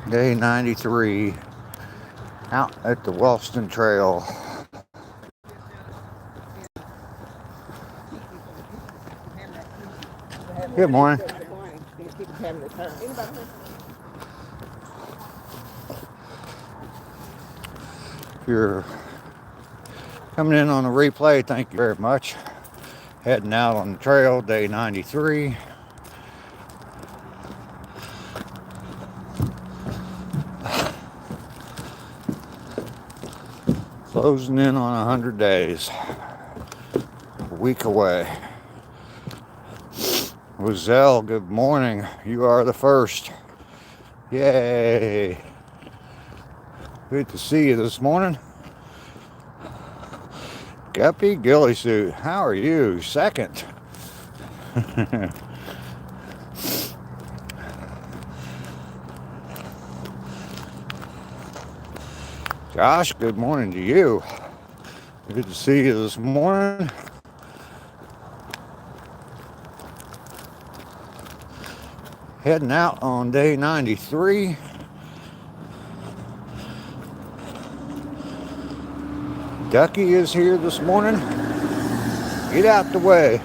Day 93 out at the Wellston Trail. Good morning. Good morning. Keep having to turn. Anybody? If you're coming in on a replay, thank you very much. Heading out on the trail, day 93. Closing in on 100 days. A week away. Roselle, good morning. You are the first. Yay. Good to see you this morning. Guppy Gilly Suit, how are you? Second. Josh, good morning to you. Good to see you this morning. Heading out on day 93. Ducky is here this morning. Get out the way.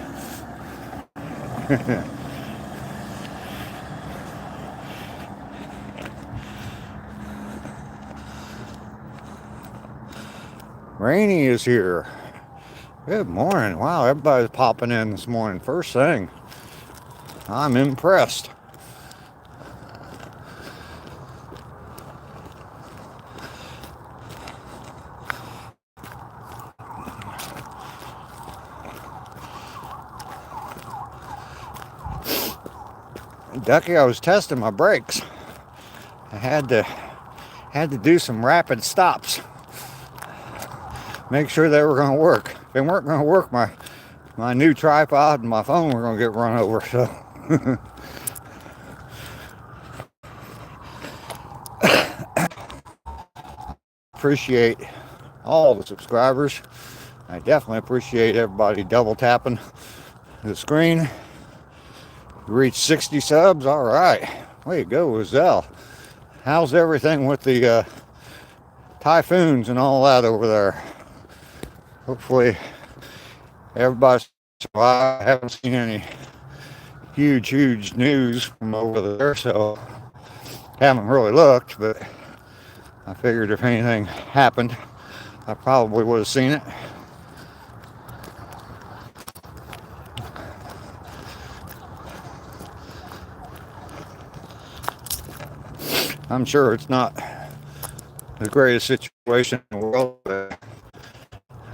Rainy is here. Good morning. Wow, everybody's popping in this morning. First thing. I'm impressed. Ducky, I was testing my brakes. I had to do some rapid stops. Make sure they were going to work. If they weren't going to work, my new tripod and my phone were going to get run over. So appreciate all the subscribers. I definitely appreciate everybody double tapping the screen. We reached 60 subs. All right. Way to go, Roselle. How's everything with the typhoons and all that over there? Hopefully everybody's survived. I haven't seen any huge news from over there, so haven't really looked, but I figured if anything happened, I probably would have seen it. I'm sure it's not the greatest situation in the world, but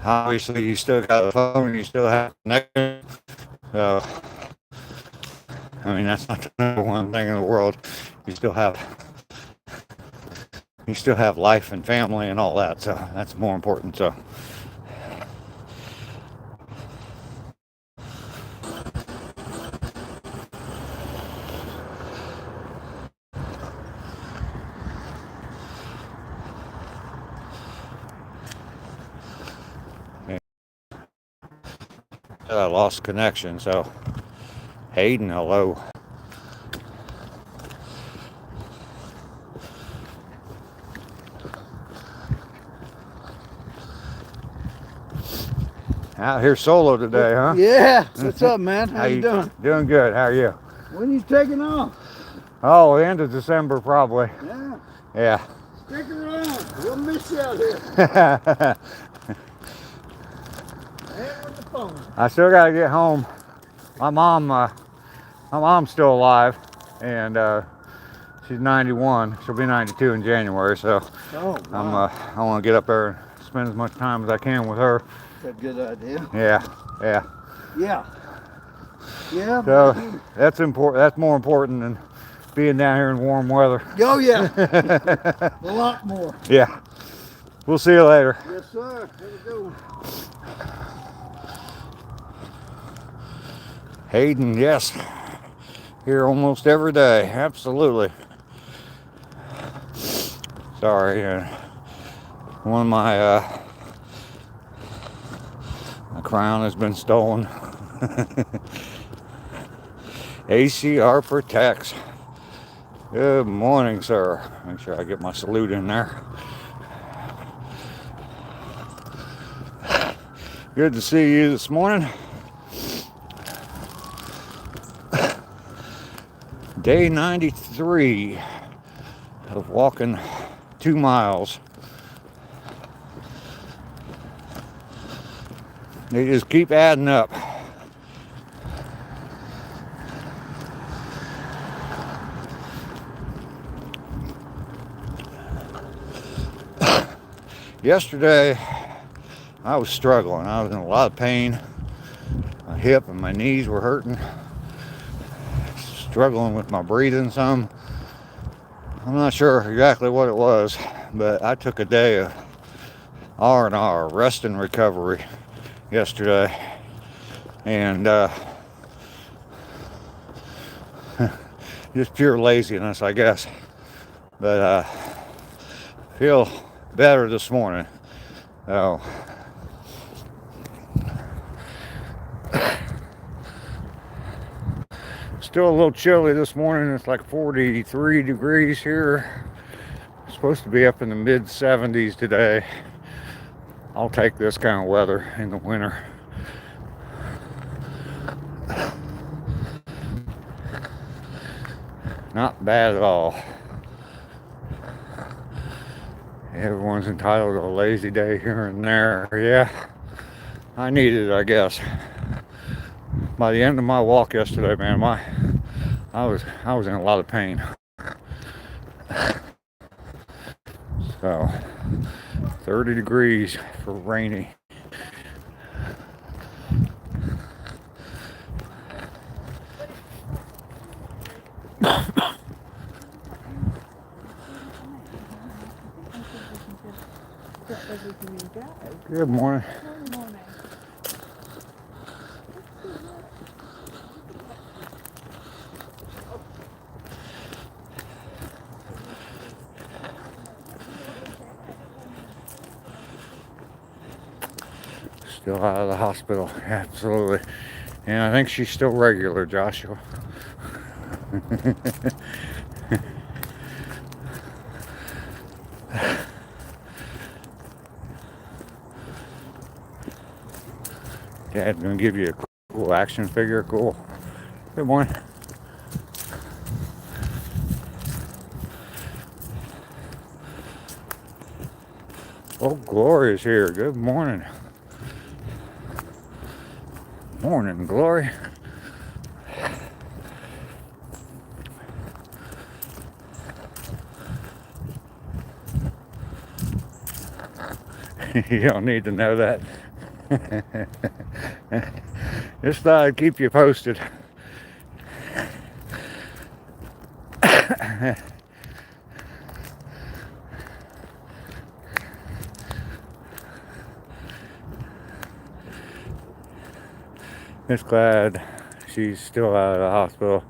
obviously you still got a phone, you still have connection. So, I mean, that's not the number one thing in the world. You still have life and family and all that, so that's more important. So I lost connection. So Hayden, hello. Out here solo today, huh? Yeah. What's up, man? How you doing? Doing good. How are you? When you taking off? Oh, the end of December, probably. Yeah. Yeah. Stick around. We'll miss you out here. And with the phone. I still gotta get home. My mom's still alive, and she's 91. She'll be 92 in January. So wow. I want to get up there and spend as much time as I can with her. That's a good idea. Yeah. Yeah. So that's important. That's more important than being down here in warm weather. Oh yeah. A lot more. Yeah. We'll see you later. Yes, sir. Have a good one. Hayden, yes. Here almost every day. Absolutely. Sorry. One of my crown has been stolen. ACR protects. Good morning, sir. Make sure I get my salute in there. Good to see you this morning. Day 93 of walking 2 miles. They just keep adding up. Yesterday, I was struggling. I was in a lot of pain. My hip and my knees were hurting. Struggling with my breathing some. I'm not sure exactly what it was, but I took a day of R&R, rest and recovery, yesterday. And just pure laziness, I guess. But I feel better this morning. So still a little chilly this morning. It's like 43 degrees here. It's supposed to be up in the mid 70s today. I'll take this kind of weather in the winter. Not bad at all. Everyone's entitled to a lazy day here and there. Yeah, I needed it, I guess. By the end of my walk yesterday, man, I was in a lot of pain. So 30 degrees for rainy. Good morning. Still out of the hospital, absolutely. And I think she's still regular, Joshua. Dad's gonna give you a cool action figure. Cool. Good morning. Oh, Gloria's here. Good morning. Morning, Glory. You don't need to know that. Just thought I'd keep you posted. Just glad she's still out of the hospital.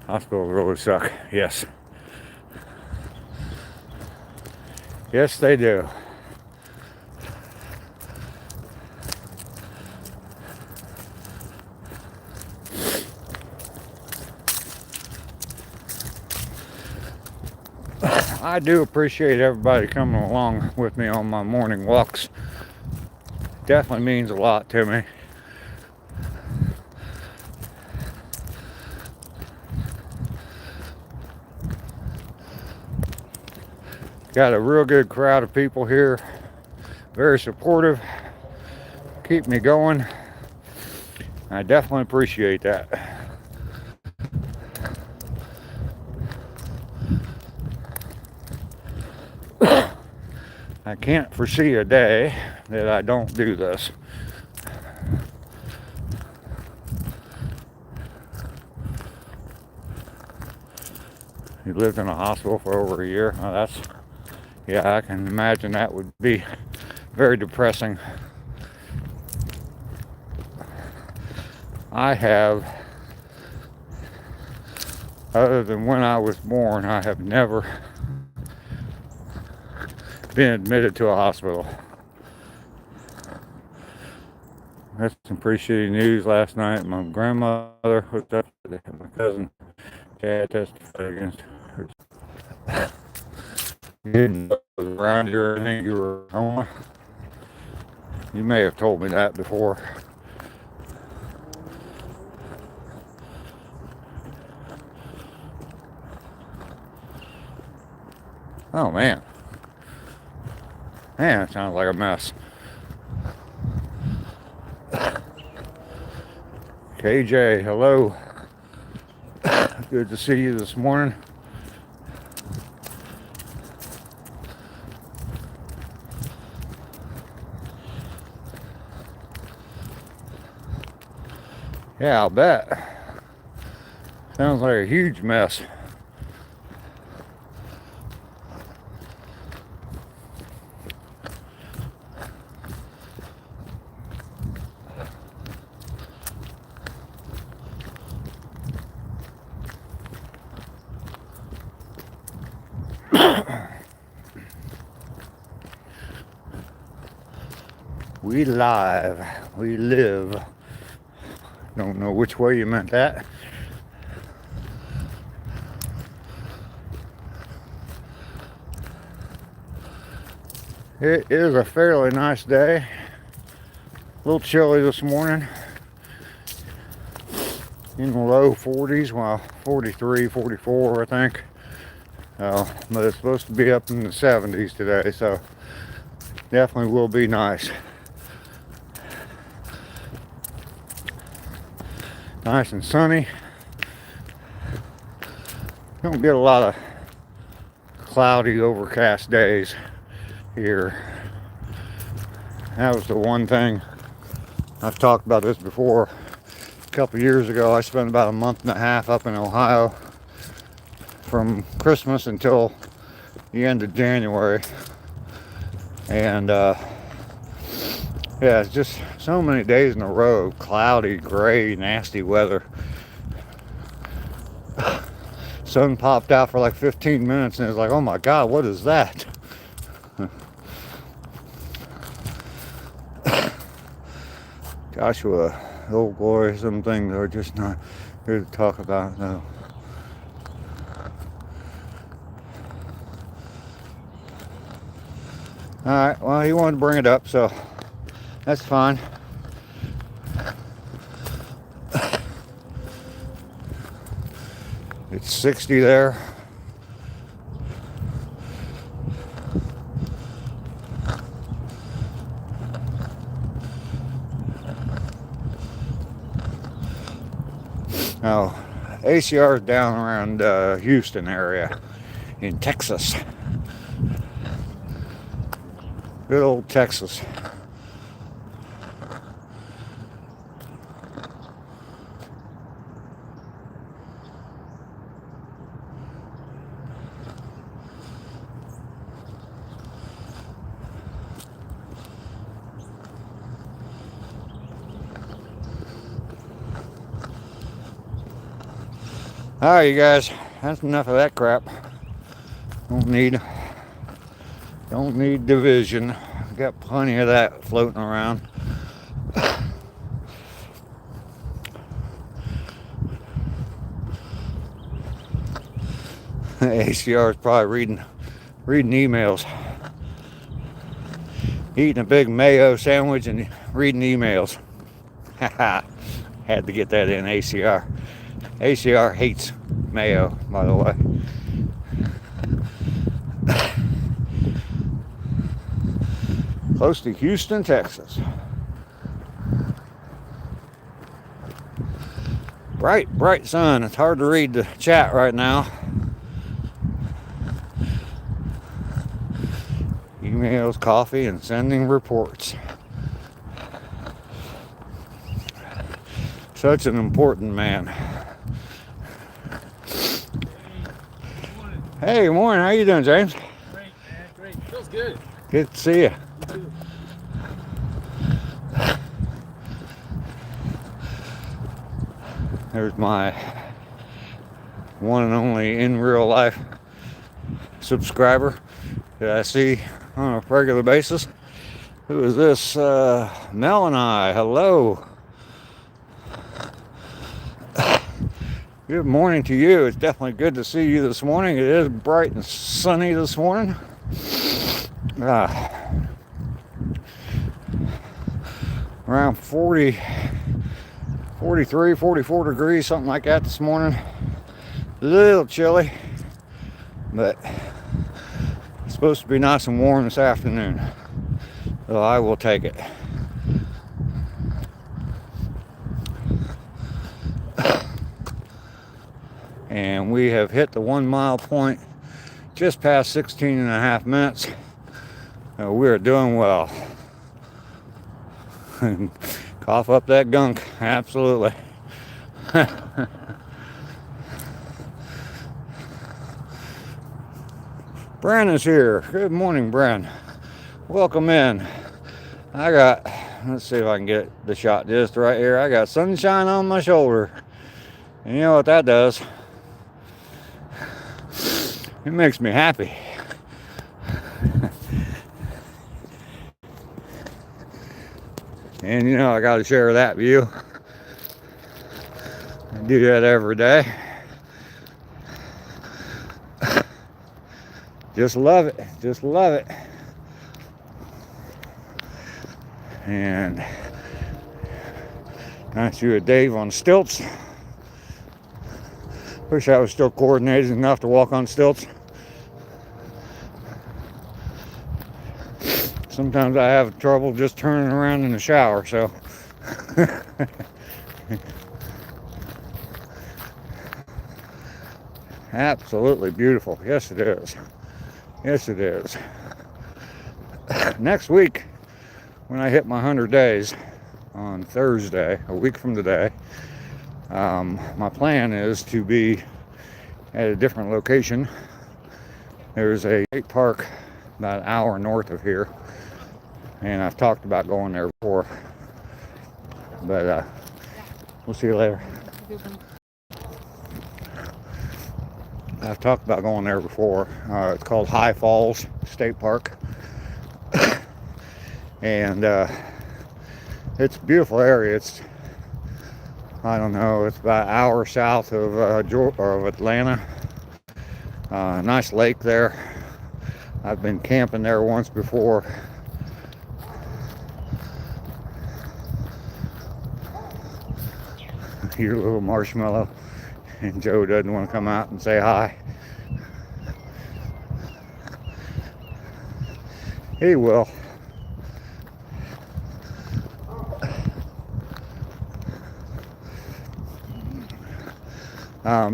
Hospitals really suck. Yes. Yes, they do. I do appreciate everybody coming along with me on my morning walks. Definitely means a lot to me. Got a real good crowd of people here. Very supportive. Keep me going. I definitely appreciate that. I can't foresee a day that I don't do this. You lived in a hospital for over a year. Oh, yeah, I can imagine that would be very depressing. I have, other than when I was born, I have never been admitted to a hospital. Had some pretty shitty news last night. My grandmother hooked up with my cousin. Chad testified against her You didn't know it was around here. I think you were home. You may have told me that before. Oh man. Man, it sounds like a mess. KJ, hello. Good to see you this morning. Yeah, I'll bet. Sounds like a huge mess. We live, we live. Don't know which way you meant that. It is a fairly nice day. A little chilly this morning. In the low 40s, well, 43, 44, I think. But it's supposed to be up in the 70s today, so definitely will be nice. Nice and sunny. Don't get a lot of cloudy, overcast days here. That was the one thing. I've talked about this before. A couple years ago, I spent about a month and a half up in Ohio from Christmas until the end of January. And yeah, it's just so many days in a row, cloudy, gray, nasty weather. Sun popped out for like 15 minutes and it was like, oh my God, what is that? Joshua, old glory, some things are just not here to talk about, no. Alright, well, he wanted to bring it up, so that's fine. It's 60 there. Oh, ACR is down around Houston area in Texas. Good old Texas. Alright, you guys, that's enough of that crap. Don't need division. Got plenty of that floating around. ACR is probably reading emails. Eating a big mayo sandwich and reading emails. Had to get that in. ACR. ACR hates mayo, by the way. Close to Houston, Texas. Bright sun. It's hard to read the chat right now. Emails, coffee, and sending reports. Such an important man. Hey, good morning. How you doing, James? Great, man. Great. Feels good. Good to see you. There's my one and only in real life subscriber that I see on a regular basis. Who is this? Mel and I. Hello. Good morning to you. It's definitely good to see you this morning. It is bright and sunny this morning. Around 40, 43, 44 degrees, something like that this morning. A little chilly, but it's supposed to be nice and warm this afternoon. So I will take it. And we have hit the 1 mile point just past 16 and a half minutes. We are doing well. Cough up that gunk, absolutely. Bren is here. Good morning, Bren. Welcome in. Let's see if I can get the shot just right here. I got sunshine on my shoulder. And you know what that does? It makes me happy. And you know, I got to share that view. I do that every day. Just love it. Just love it. And nice view of Dave on stilts. Wish I was still coordinated enough to walk on stilts. Sometimes I have trouble just turning around in the shower, so. Absolutely beautiful. Yes, it is. Yes, it is. Next week, when I hit my 100 days on Thursday, a week from today, my plan is to be at a different location. There's a state park about an hour north of here, and I've talked about going there before, but we'll see you later. I've talked about going there before. It's called High Falls State Park, and it's a beautiful area. It's, I don't know, it's about an hour south of Atlanta. Nice lake there. I've been camping there once before. Your little marshmallow, and Joe doesn't want to come out and say hi. He will.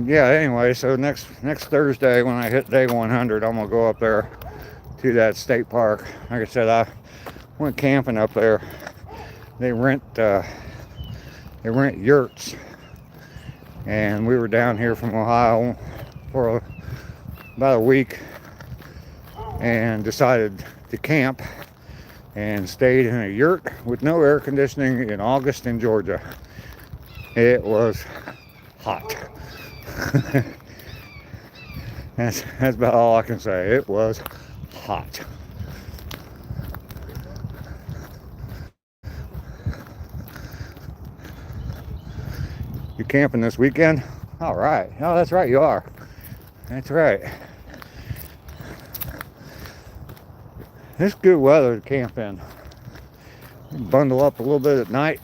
Yeah, anyway, so next Thursday when I hit day 100, I'm gonna go up there to that state park. Like I said, I went camping up there. They rent yurts, and we were down here from Ohio for about a week and decided to camp and stayed in a yurt with no air conditioning in August in Georgia. It was hot. That's about all I can say. It was hot. You camping this weekend? All right. Oh, that's right, you are. That's right. It's good weather to camp in. Bundle up a little bit at night,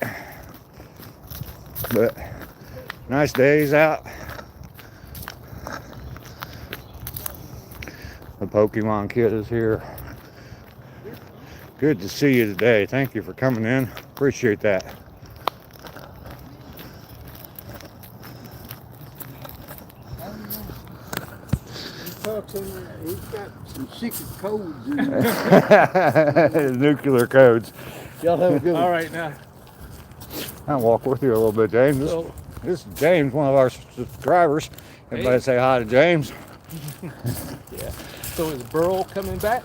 but nice days out. The Pokemon kid is here. Good to see you today. Thank you for coming in. Appreciate that. He's got some secret codes in there. Nuclear codes. Y'all have a good one. All right, now. I'll walk with you a little bit, James. This is James, one of our subscribers. Everybody say hi to James. Yeah. So is Burl coming back?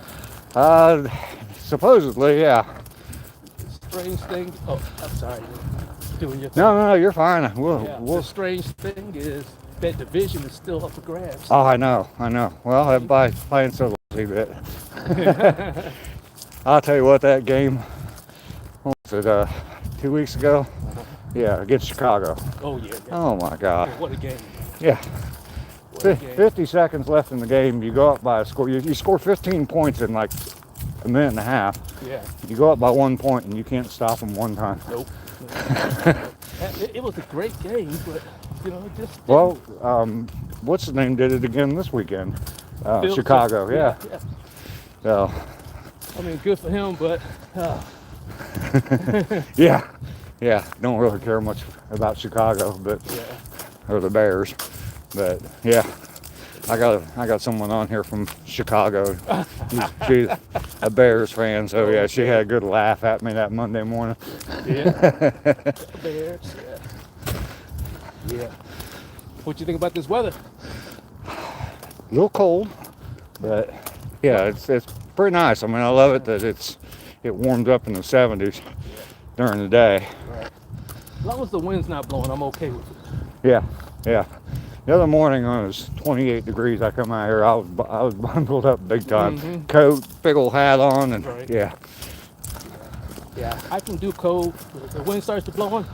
Supposedly, yeah. Strange thing. Oh, I'm sorry. Doing your thing. No, you're fine. Yeah, We'll. the strange thing is that division is still up for grabs. Oh, I know. Well, everybody's playing so lousy, but I'll tell you what, that game, what was it, 2 weeks ago? Yeah, against Chicago. Oh, yeah. Oh, my God. What a game. Yeah. What a game. 50 seconds left in the game. You go up by a score. You score 15 points in like a minute and a half. Yeah. You go up by 1 point and you can't stop them one time. Nope. It was a great game, but you know, just didn't. Well, what's the name did it again this weekend? Phil- Chicago, yeah. So, I mean, good for him, but yeah. Don't really care much about Chicago, but yeah. or the Bears, but yeah. I got someone on here from Chicago. She's a Bears fan, so yeah, she had a good laugh at me that Monday morning. Yeah. Bears. Yeah. What you think about this weather? A little cold, but yeah, it's pretty nice. I mean, I love it that it warmed up in the 70s during the day. Right. As long as the wind's not blowing, I'm okay with it. Yeah. The other morning when it was 28 degrees, I come out here, I was bundled up big time. Mm-hmm. Coat, big old hat on, and Right. yeah. Yeah, I can do cold, but if the wind starts to blow on,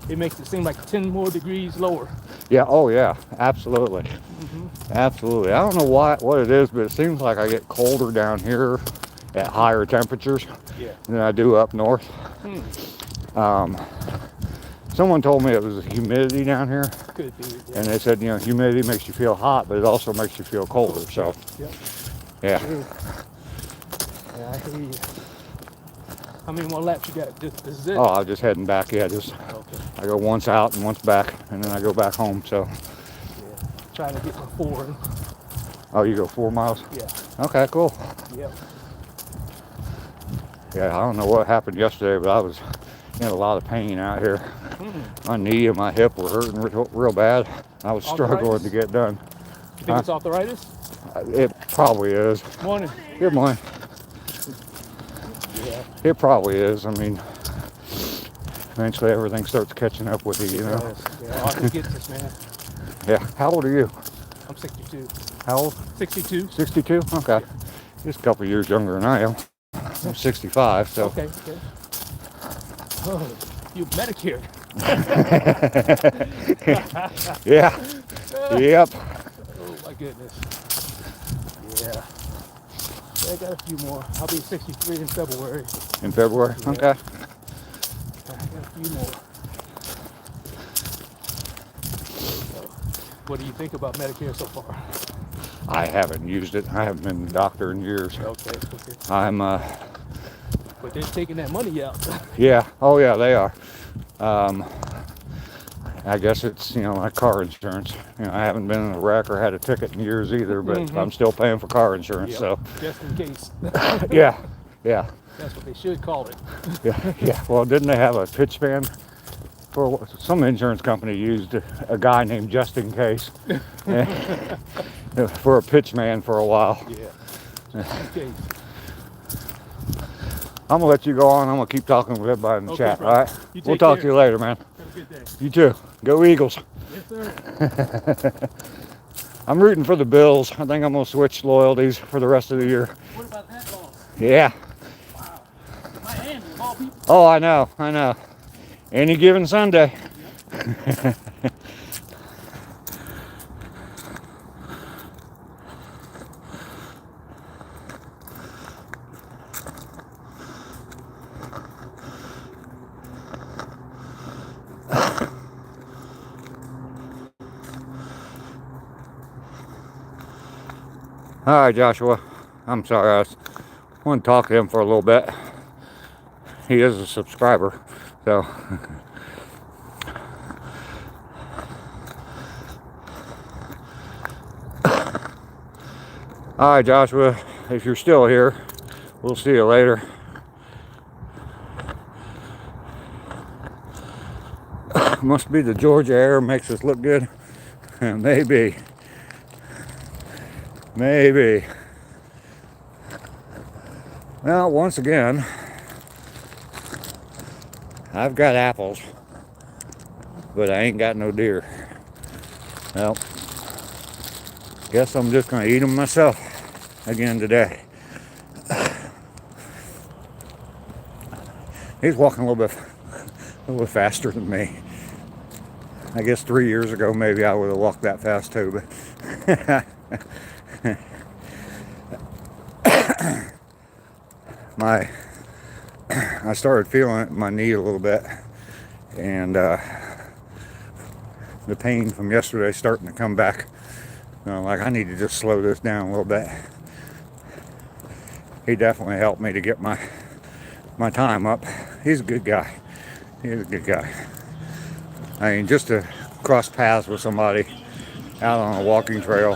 it makes it seem like 10 more degrees lower. Yeah, oh yeah, absolutely. Mm-hmm. Absolutely. I don't know what it is, but it seems like I get colder down here at higher temperatures than I do up north. Someone told me it was the humidity down here, Could be. Yeah. and they said, you know, humidity makes you feel hot, but it also makes you feel colder. So, Yep. yeah. True. Yeah, I hear you. How many more laps you got? This is it? Oh, I'm just heading back. Yeah, just Okay. I go once out and once back, and then I go back home. So, Yeah. Trying to get my 4 in. oh, you go 4 miles? Yeah. Okay, cool. Yep. Yeah, I don't know what happened yesterday, but I was in a lot of pain out here. My knee and my hip were hurting real bad. I was struggling Arthritis? to get done. You think it's arthritis? It probably is. Morning. Good morning. Yeah. It probably is. I mean, eventually everything starts catching up with you, you know. Yeah, I get this, man. Yeah. How old are you? I'm 62. How old? 62? 62? Okay. Just a couple years younger than I am. I'm 65, so. Okay. Oh, you Medicare. Yeah. Yep. Oh my goodness. Yeah. I got a few more. I'll be 63 in February. In February? Yeah. Okay. I got a few more. So, what do you think about Medicare so far? I haven't used it. I haven't been to the doctor in years. Okay. I'm, But they're taking that money out. yeah. Oh, yeah, they are. I guess it's, you know, like car insurance. You know, I haven't been in a wreck or had a ticket in years either, but I'm still paying for car insurance, Yep. so. Just in case. Yeah. That's what they should call it. Yeah. Well, didn't they have a pitch man? For some insurance company used a guy named Just in Case for a pitch man for a while. Yeah. Just in case. I'm gonna let you go on. I'm gonna keep talking with everybody in the Okay, chat. brother. All right. You We'll take talk care. to you later, man. Have a good day. You too. Go Eagles. Yes, sir. I'm rooting for the Bills. I think I'm gonna switch loyalties for the rest of the year. What about that loss? Yeah. Wow. Miami, of all people. Oh, I know. Any given Sunday. All right, Joshua. I'm sorry. I want to talk to him for a little bit. He is a subscriber, so. All right, Joshua. If you're still here, we'll see you later. Must be the Georgia air makes us look good. Maybe. Well, once again, I've got apples, but I ain't got no deer. Well, guess I'm just gonna eat them myself again today. He's walking a little bit faster than me. I guess 3 years ago, maybe I would have walked that fast too, but I started feeling it in my knee a little bit, and the pain from yesterday starting to come back. Like, I need to just slow this down a little bit. He definitely helped me to get my time up. He's a good guy. He's a good guy. I mean, just to cross paths with somebody out on a walking trail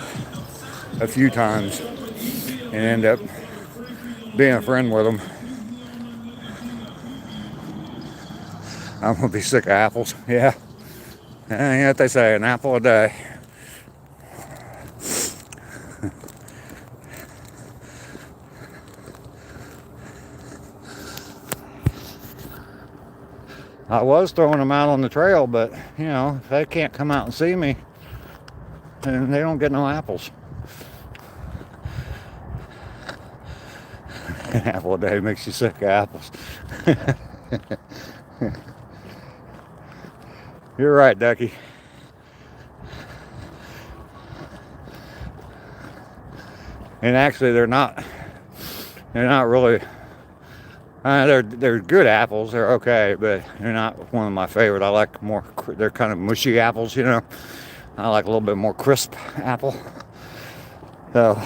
a few times and end up being a friend with them. I'm gonna be sick of apples. Yeah. Ain't what they say, an apple a day. I was throwing them out on the trail, but you know, if they can't come out and see me, then they don't get no apples. An apple a day makes you sick of apples. You're right, Ducky. And actually, they're not really. They're good apples. They're okay, but they're not one of my favorite. I like more. They're kind of mushy apples, you know. I like a little bit more crisp apple. So.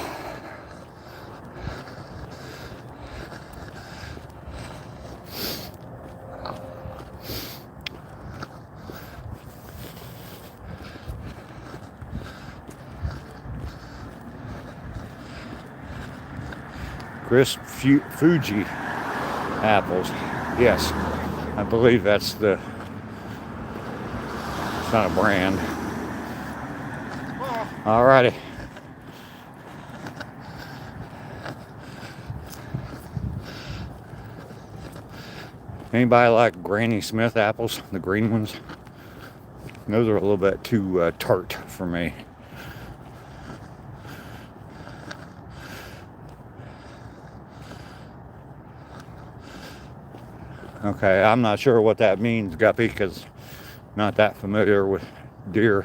Crisp Fuji apples. Yes, I believe that's the. It's not a brand. Alrighty. Anybody like Granny Smith apples, the green ones? Those are a little bit too tart for me. Okay, I'm not sure what that means, Guppy, because I'm not that familiar with deer.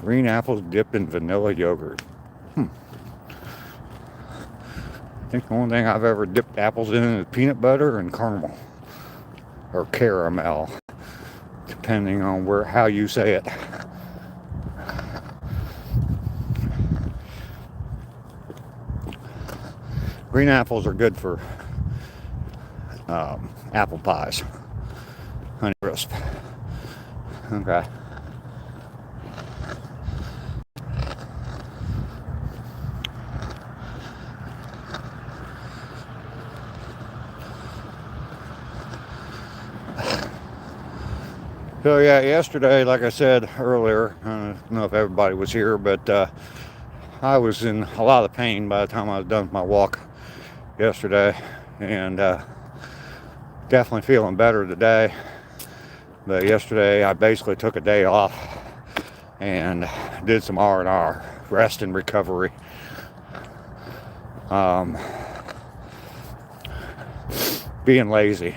Green apples dipped in vanilla yogurt. I think the only thing I've ever dipped apples in is peanut butter and caramel. Or caramel, depending on how you say it. Green apples are good for apple pies. Honey crisp. Okay. So yeah, yesterday, like I said earlier, I don't know if everybody was here, but I was in a lot of pain by the time I was done with my walk yesterday, and definitely feeling better today. But yesterday I basically took a day off and did some R&R, rest and recovery. Being lazy.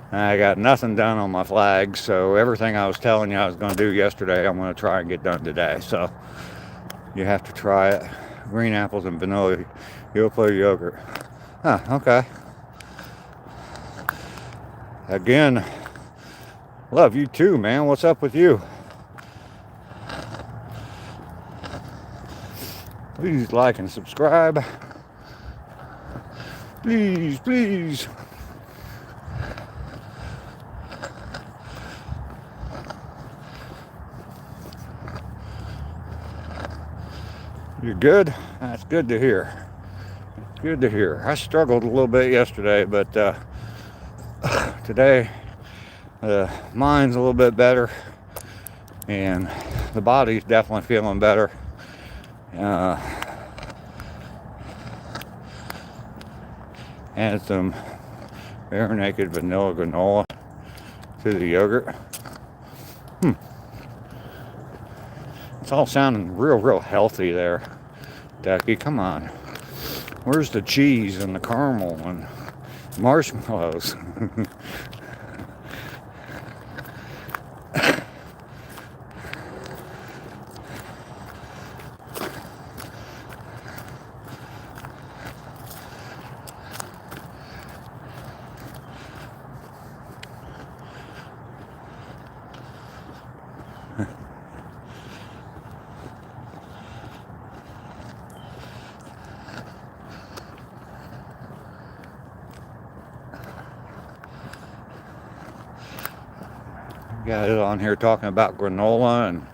I got nothing done on my flags, so everything I was telling you I was going to do yesterday, I'm going to try and get done today. So you have to try it. Green apples and vanilla yogurt. Huh, okay. Again, love you too, man. What's up with you? Please like and subscribe. Please, please. You're good? That's good to hear. Good to hear. I struggled a little bit yesterday, but today the mind's a little bit better and the body's definitely feeling better. Add some bare naked vanilla granola to the yogurt. It's all sounding real healthy there, Ducky. Come on. Where's the cheese and the caramel and marshmallows. Got it on here talking about granola, and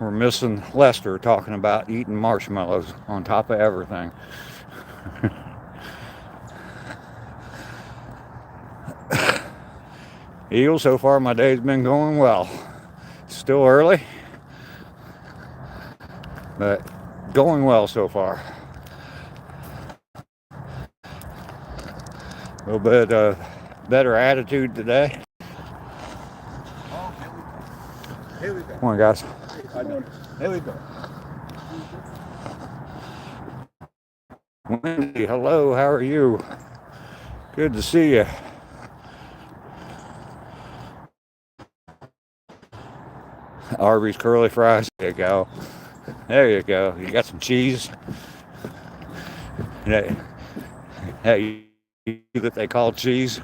we're missing Lester talking about eating marshmallows on top of everything. Eagle, so far my day's been going well. Still early, but going well so far. A little bit better attitude today. Here we go. Come on, guys. Here we go. Wendy, hello, how are you? Good to see you. Arby's curly fries. There you go. There you go. You got some cheese. That they call cheese.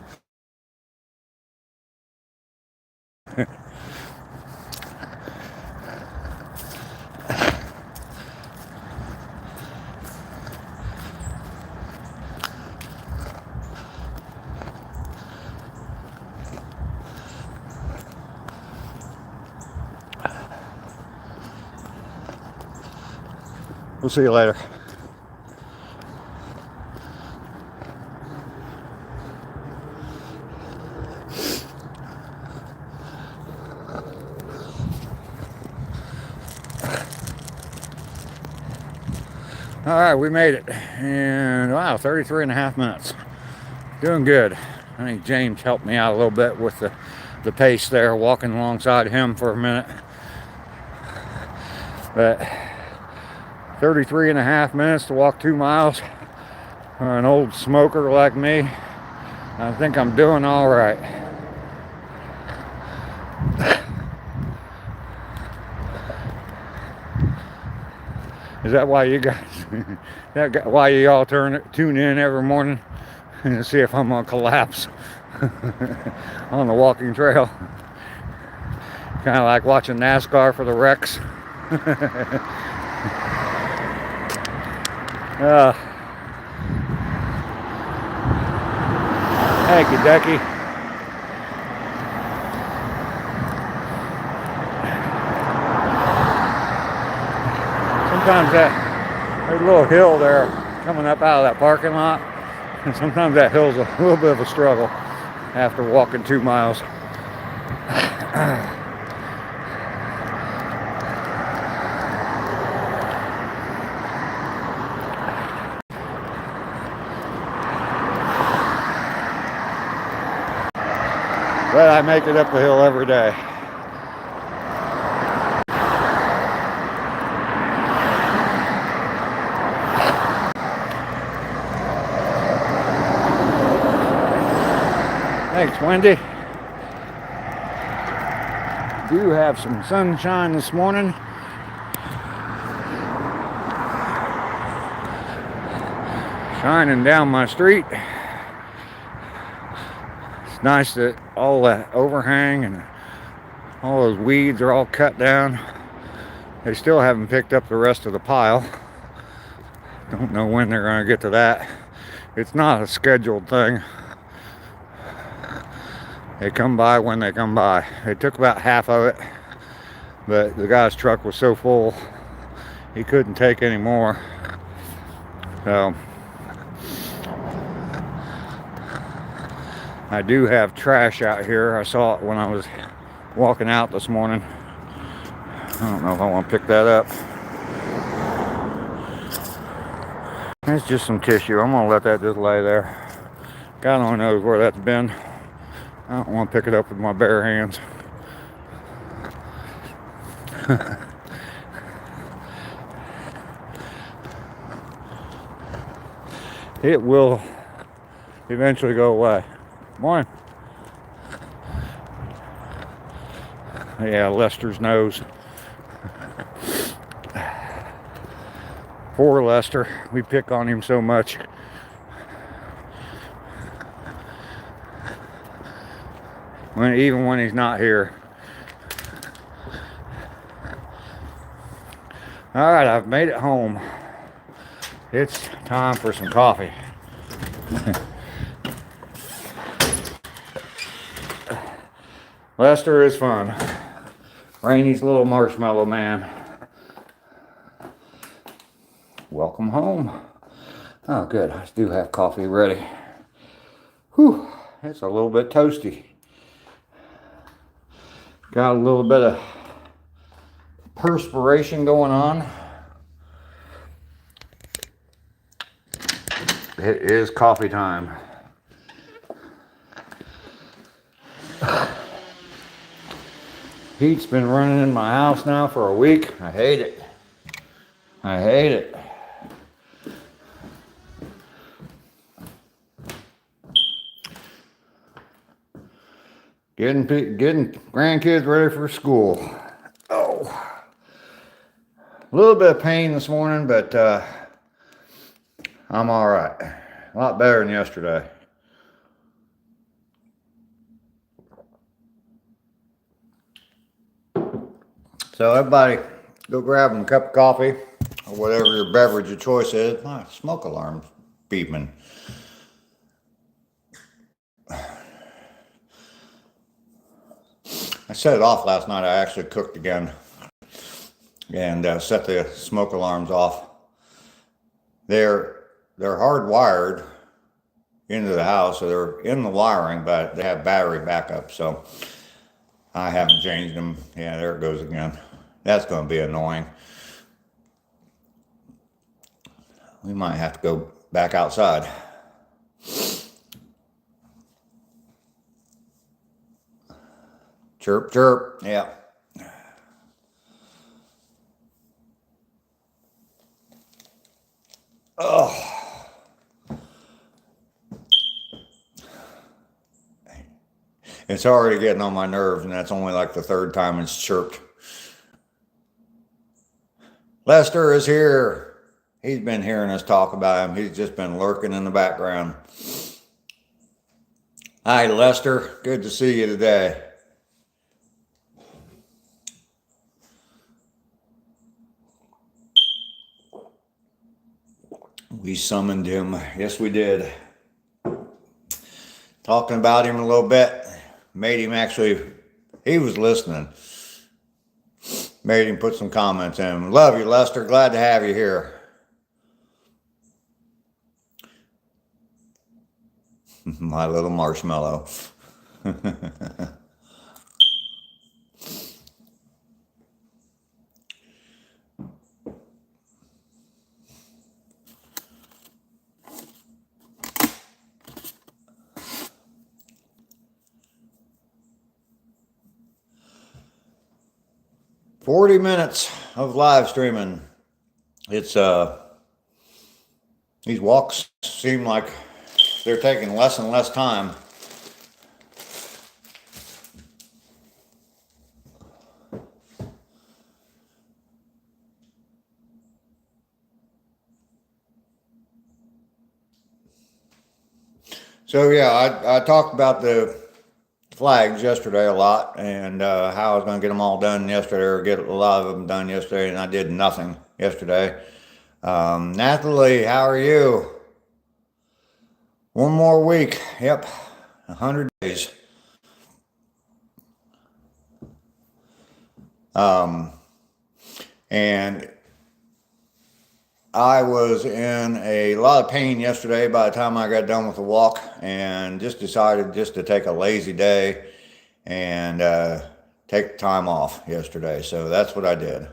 We'll see you later. All right, we made it. And wow, 33 and a half minutes. Doing good. I think James helped me out a little bit with the pace there, walking alongside him for a minute. But 33 and a half minutes to walk 2 miles for an old smoker like me. I think I'm doing all right. Is that why you guys, why you all tune in every morning to see if I'm gonna collapse on the walking trail? Kind of like watching NASCAR for the wrecks. Thank you, Decky. Sometimes there's a little hill there coming up out of that parking lot, and sometimes that hill's a little bit of a struggle after walking 2 miles. But I make it up the hill every day. Thanks, Wendy. Do have some sunshine this morning. Shining down my street. It's nice that all that overhang and all those weeds are all cut down. They still haven't picked up the rest of the pile. Don't know when they're going to get to that. It's not a scheduled thing. They come by when they come by. They took about half of it, but the guy's truck was so full he couldn't take any more. So I do have trash out here. I saw it when I was walking out this morning. I don't know if I want to pick that up. It's just some tissue. I'm gonna let that just lay there. God only knows where that's been. I don't want to pick it up with my bare hands. It will eventually go away. Morning. Yeah, Lester's nose. Poor Lester. We pick on him so much. Even when he's not here. All right, I've made it home. It's time for some coffee. Lester is fun. Rainy's little marshmallow man. Welcome home. Oh, good. I do have coffee ready. Whew, it's a little bit toasty. Got a little bit of perspiration going on. It is coffee time. Heat's been running in my house now for a week. I hate it. I hate it. Getting grandkids ready for school. Oh, a little bit of pain this morning, but I'm all right. A lot better than yesterday. So everybody, go grab them a cup of coffee or whatever your beverage of choice is. My smoke alarm's beeping. I set it off last night. I actually cooked again and set the smoke alarms off. They're hardwired into the house, so they're in the wiring, but they have battery backup, so I haven't changed them. Yeah, there it goes again. That's going to be annoying. We might have to go back outside. Chirp, chirp. Yeah. Oh. It's already getting on my nerves, and that's only like the third time it's chirped. Lester is here. He's been hearing us talk about him. He's just been lurking in the background. Hi, Lester. Good to see you today. We summoned him. Yes, we did. Talking about him a little bit. Made him actually, he was listening. Made him put some comments in. Love you, Lester. Glad to have you here. My little marshmallow. 40 minutes of live streaming. It's these walks seem like they're taking less and less time. So yeah, I talked about the flags yesterday a lot, and how I was going to get them all done yesterday, or get a lot of them done yesterday, and I did nothing yesterday. Natalie, how are you? One more week. Yep, 100 days. And I was in a lot of pain yesterday by the time I got done with the walk, and just decided just to take a lazy day and take time off yesterday. So that's what I did.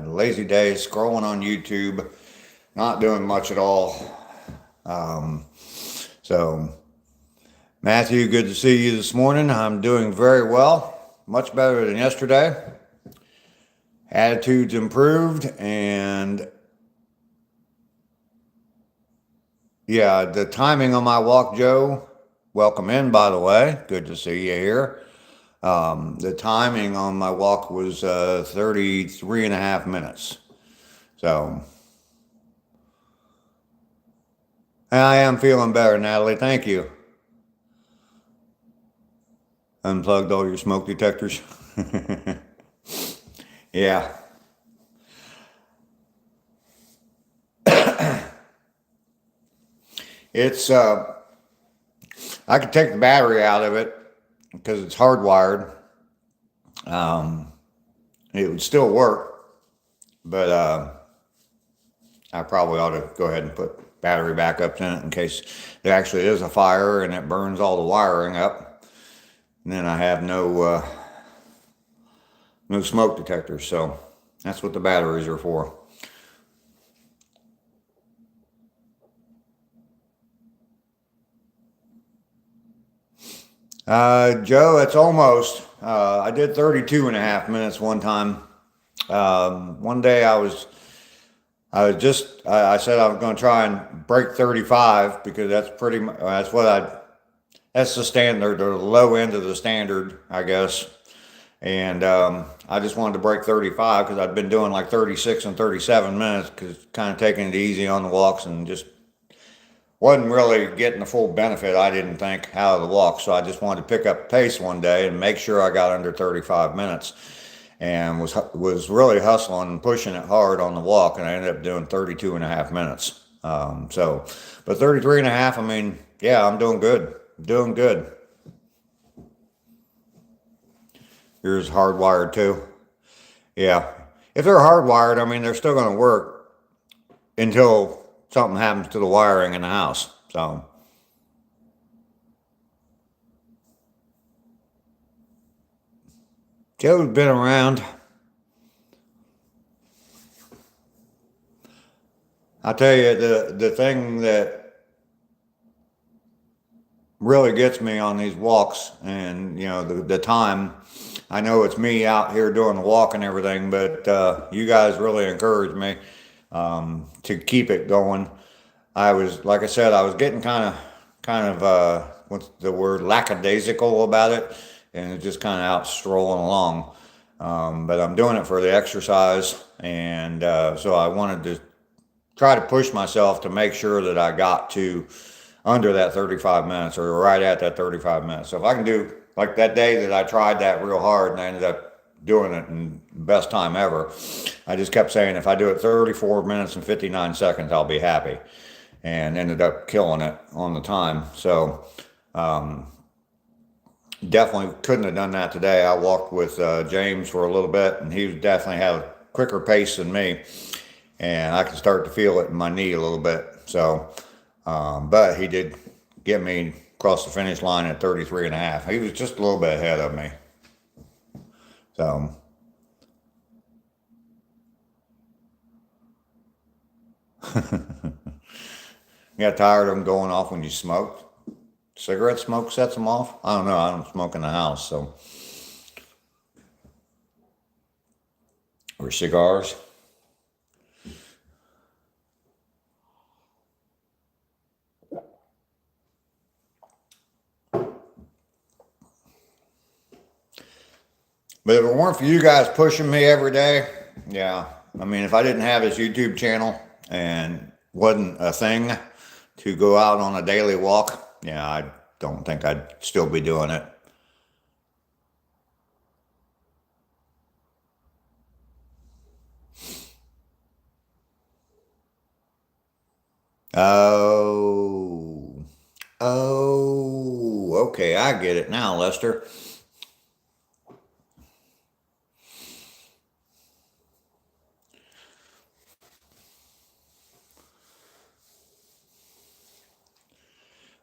Lazy day, scrolling on YouTube, not doing much at all. So Matthew, good to see you this morning. I'm doing very well, much better than yesterday. Attitudes improved, and Yeah, the timing on my walk, Joe, welcome in, by the way. Good to see you here. The timing on my walk was 33 and a half minutes. So, I am feeling better, Natalie. Thank you. Unplugged all your smoke detectors. Yeah. It's, I could take the battery out of it because it's hardwired. Um, it would still work, but I probably ought to go ahead and put battery backups in it in case there actually is a fire and it burns all the wiring up. And then I have no smoke detectors, so that's what the batteries are for. Joe, it's almost. I did 32 and a half minutes one time. One day I said I was going to try and break 35 because that's pretty much, that's the standard, or the low end of the standard, I guess. And I just wanted to break 35 because I'd been doing like 36 and 37 minutes because kind of taking it easy on the walks and just wasn't really getting the full benefit, I didn't think, out of the walk. So I just wanted to pick up pace one day and make sure I got under 35 minutes, and was really hustling and pushing it hard on the walk, and I ended up doing 32 and a half minutes. But 33 and a half, I mean, yeah, I'm doing good. Doing good. Yours hardwired too? Yeah. If they're hardwired, I mean, they're still going to work until something happens to the wiring in the house. So, Joe's been around. I'll tell you, the thing that really gets me on these walks, and you know, the time, I know it's me out here doing the walk and everything, but you guys really encourage me to keep it going. Like I said, I was getting kind of, what's the word, lackadaisical about it, and it's just kind of out strolling along. But I'm doing it for the exercise, and so I wanted to try to push myself to make sure that I got to under that 35 minutes or right at that 35 minutes. So if I can do, like that day that I tried that real hard and I ended up doing it in the best time ever, I just kept saying, if I do it 34 minutes and 59 seconds, I'll be happy. And ended up killing it on the time. So definitely couldn't have done that today. I walked with James for a little bit, and he definitely had a quicker pace than me, and I could start to feel it in my knee a little bit. So, but he did get me across the finish line at 33 and a half. He was just a little bit ahead of me. So, got tired of them going off when you smoked? Cigarette smoke sets them off? I don't know. I don't smoke in the house, so. Or cigars. But if it weren't for you guys pushing me every day, yeah. I mean, if I didn't have this YouTube channel and wasn't a thing to go out on a daily walk, yeah, I don't think I'd still be doing it. Oh, okay, I get it now, Lester.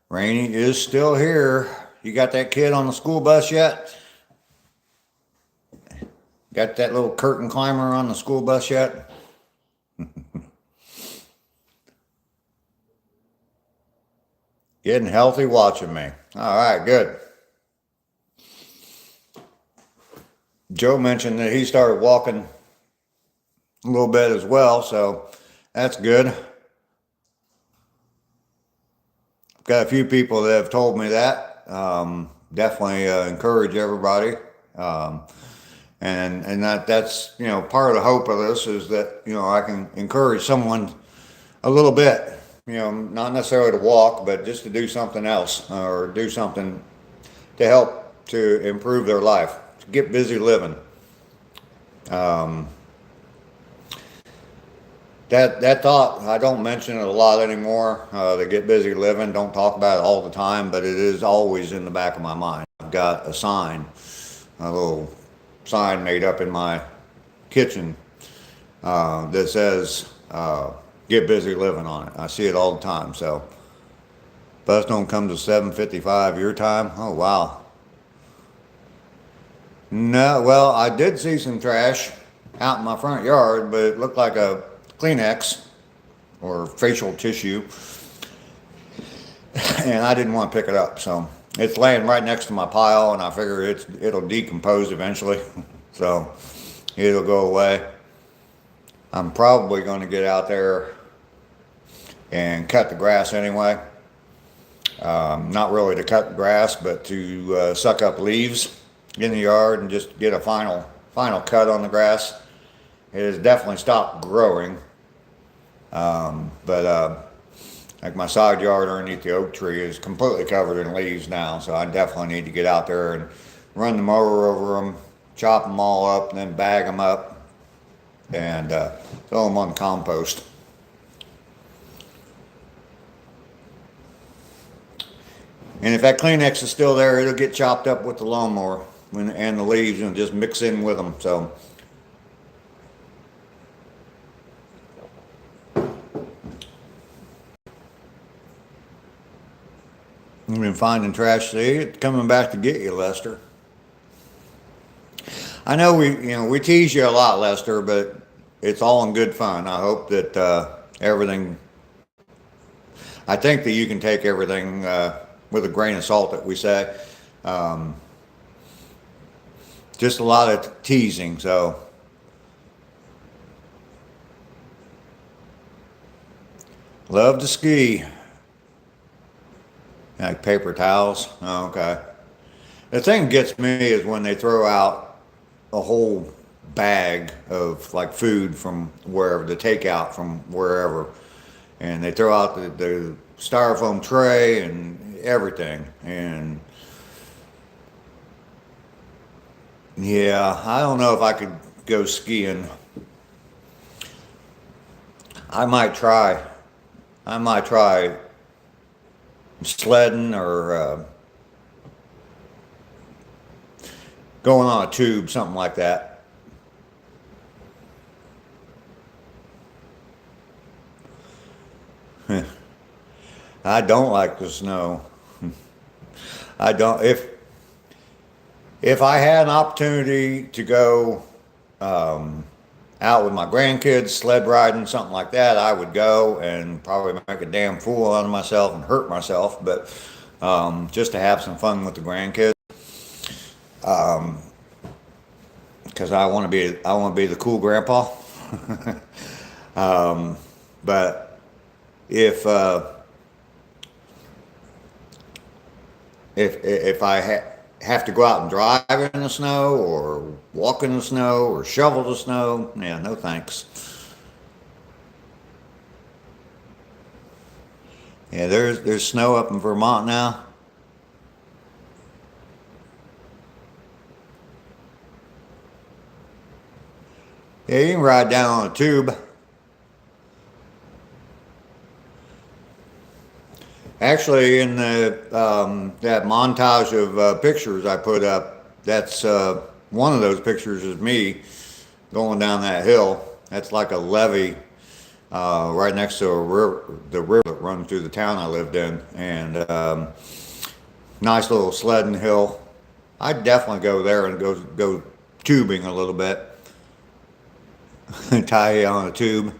Rainy is still here. You got that kid on the school bus yet? Got that little curtain climber on the school bus yet? Getting healthy watching me. All right, good. Joe mentioned that he started walking a little bit as well, so that's good. got a few people that have told me that. Definitely encourage everybody. Um, and that's, you know, part of the hope of this is that, you know, I can encourage someone a little bit, you know, not necessarily to walk, but just to do something else or do something to help to improve their life, to get busy living. Um, that thought, I don't mention it a lot anymore. To get busy living, don't talk about it all the time, but it is always in the back of my mind. I've got a sign, a little sign made up in my kitchen that says "Get busy living" on it. I see it all the time. So, bus don't come to 7:55 your time. Oh wow. No, well, I did see some trash out in my front yard, but it looked like a Kleenex or facial tissue, and I didn't want to pick it up. So it's laying right next to my pile, and I figure it'll decompose eventually, so it'll go away. I'm probably going to get out there and cut the grass anyway. Not really to cut the grass, but to suck up leaves in the yard and just get a final cut on the grass. It has definitely stopped growing, but like my side yard underneath the oak tree is completely covered in leaves now, so I definitely need to get out there and run the mower over them, chop them all up, and then bag them up and throw them on the compost. And if that Kleenex is still there, it'll get chopped up with the lawnmower and the leaves and just mix in with them. So you've been finding trash. See, it's coming back to get you, Lester. I know we tease you a lot, Lester, but it's all in good fun. I hope that everything. I think that you can take everything with a grain of salt that we say. Just a lot of teasing. So love to ski. Like paper towels. Oh, okay. The thing gets me is when they throw out a whole bag of like food from wherever, the takeout from wherever, and they throw out the styrofoam tray and everything. And yeah, I don't know if I could go skiing. I might try. Sledding or going on a tube, something like that. I don't like the snow. I don't. If I had an opportunity to go out with my grandkids, sled riding, something like that, I would go and probably make a damn fool out of myself and hurt myself. But just to have some fun with the grandkids, because I want to be the cool grandpa. But if I have to go out and drive in the snow or walk in the snow or shovel the snow, yeah, no thanks. Yeah, there's snow up in Vermont now. Yeah, you can ride down on a tube. Actually, in that montage of pictures I put up, that's one of those pictures is me going down that hill. That's like a levee right next to the river that runs through the town I lived in, and nice little sledding hill. I'd definitely go there and go tubing a little bit. Tie you on a tube.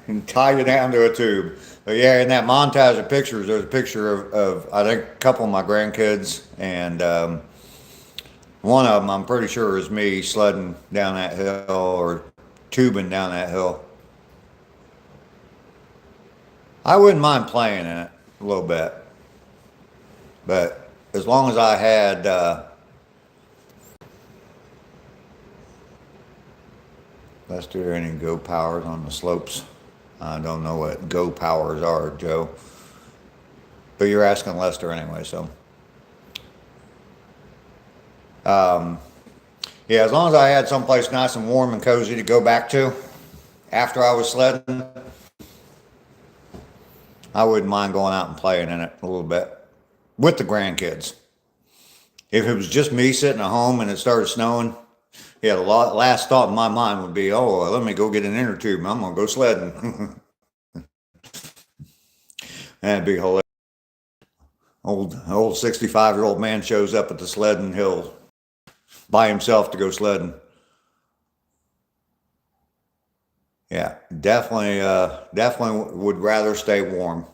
And tie you down to a tube. But yeah, in that montage of pictures, there's a picture of I think a couple of my grandkids, and one of them I'm pretty sure is me sledding down that hill or tubing down that hill. I wouldn't mind playing in it a little bit, but as long as I had Lester, any go powers on the slopes? I don't know what go powers are, Joe. But you're asking Lester anyway, so. Yeah, as long as I had someplace nice and warm and cozy to go back to after I was sledding, I wouldn't mind going out and playing in it a little bit with the grandkids. If it was just me sitting at home and it started snowing, yeah, the last thought in my mind would be, oh, let me go get an inner tube. I'm going to go sledding. That'd be hilarious. Old 65-year-old man shows up at the sledding hill by himself to go sledding. Yeah, definitely would rather stay warm.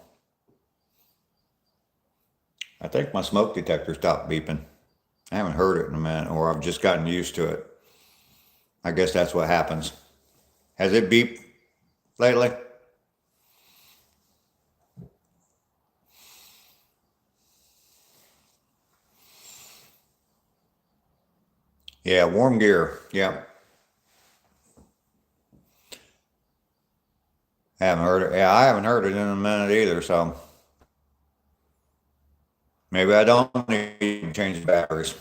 I think my smoke detector stopped beeping. I haven't heard it in a minute, or I've just gotten used to it. I guess that's what happens. Has it beeped lately? Yeah, warm gear. Yeah. Haven't heard it. Yeah, I haven't heard it in a minute either, so maybe I don't need to change the batteries.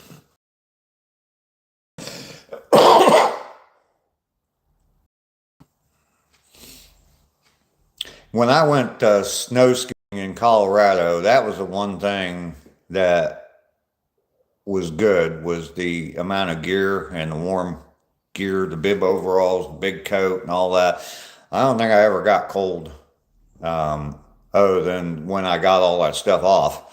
When I went snow skiing in Colorado, that was the one thing that was good, was the amount of gear and the warm gear, the bib overalls, big coat and all that. I don't think I ever got cold other than when I got all that stuff off.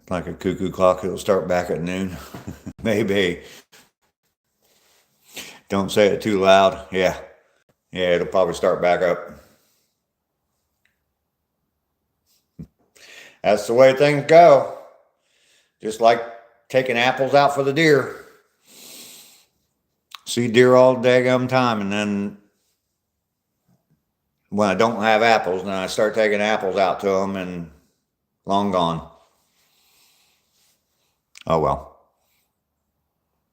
Like a cuckoo clock, it'll start back at noon. Maybe. Don't say it too loud. Yeah. Yeah, it'll probably start back up. That's the way things go. Just like taking apples out for the deer. See deer all the daggum time, and then when I don't have apples, then I start taking apples out to them, and long gone. Oh well.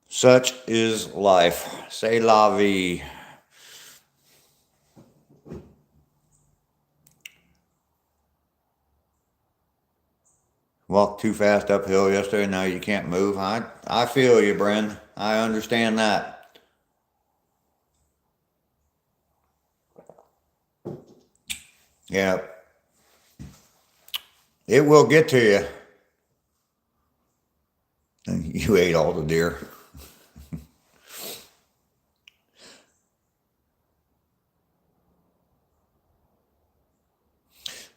Such is life. C'est la vie. Walked too fast uphill yesterday. Now you can't move. I feel you, Bren. I understand that. Yeah. It will get to you. You ate all the deer.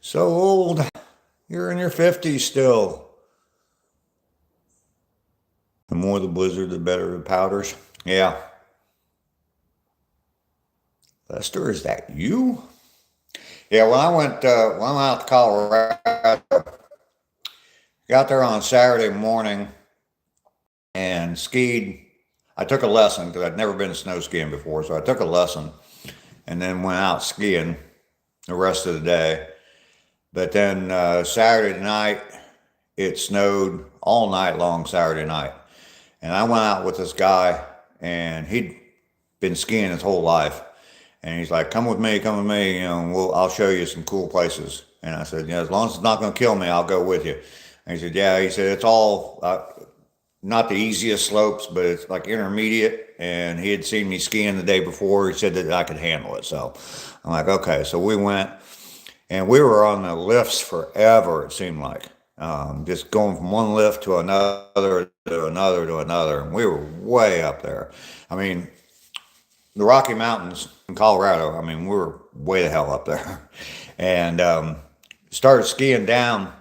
So old. You're in your 50s still. The more the blizzard, the better the powders. Yeah. Lester, is that you? Yeah, when I went out to Colorado, got there on Saturday morning and skied. I took a lesson because I'd never been snow skiing before, so I took a lesson and then went out skiing the rest of the day. But then Saturday night, it snowed all night long Saturday night. And I went out with this guy, and he'd been skiing his whole life. And he's like, come with me, you know, I'll show you some cool places. And I said, yeah, as long as it's not going to kill me, I'll go with you. And he said, yeah, it's all not the easiest slopes, but it's like intermediate. And he had seen me skiing the day before. He said that I could handle it. So I'm like, okay. So we went. And we were on the lifts forever, it seemed like. Just going from one lift to another, to another, to another. And we were way up there. I mean, the Rocky Mountains in Colorado, I mean, we were way the hell up there. And started skiing down,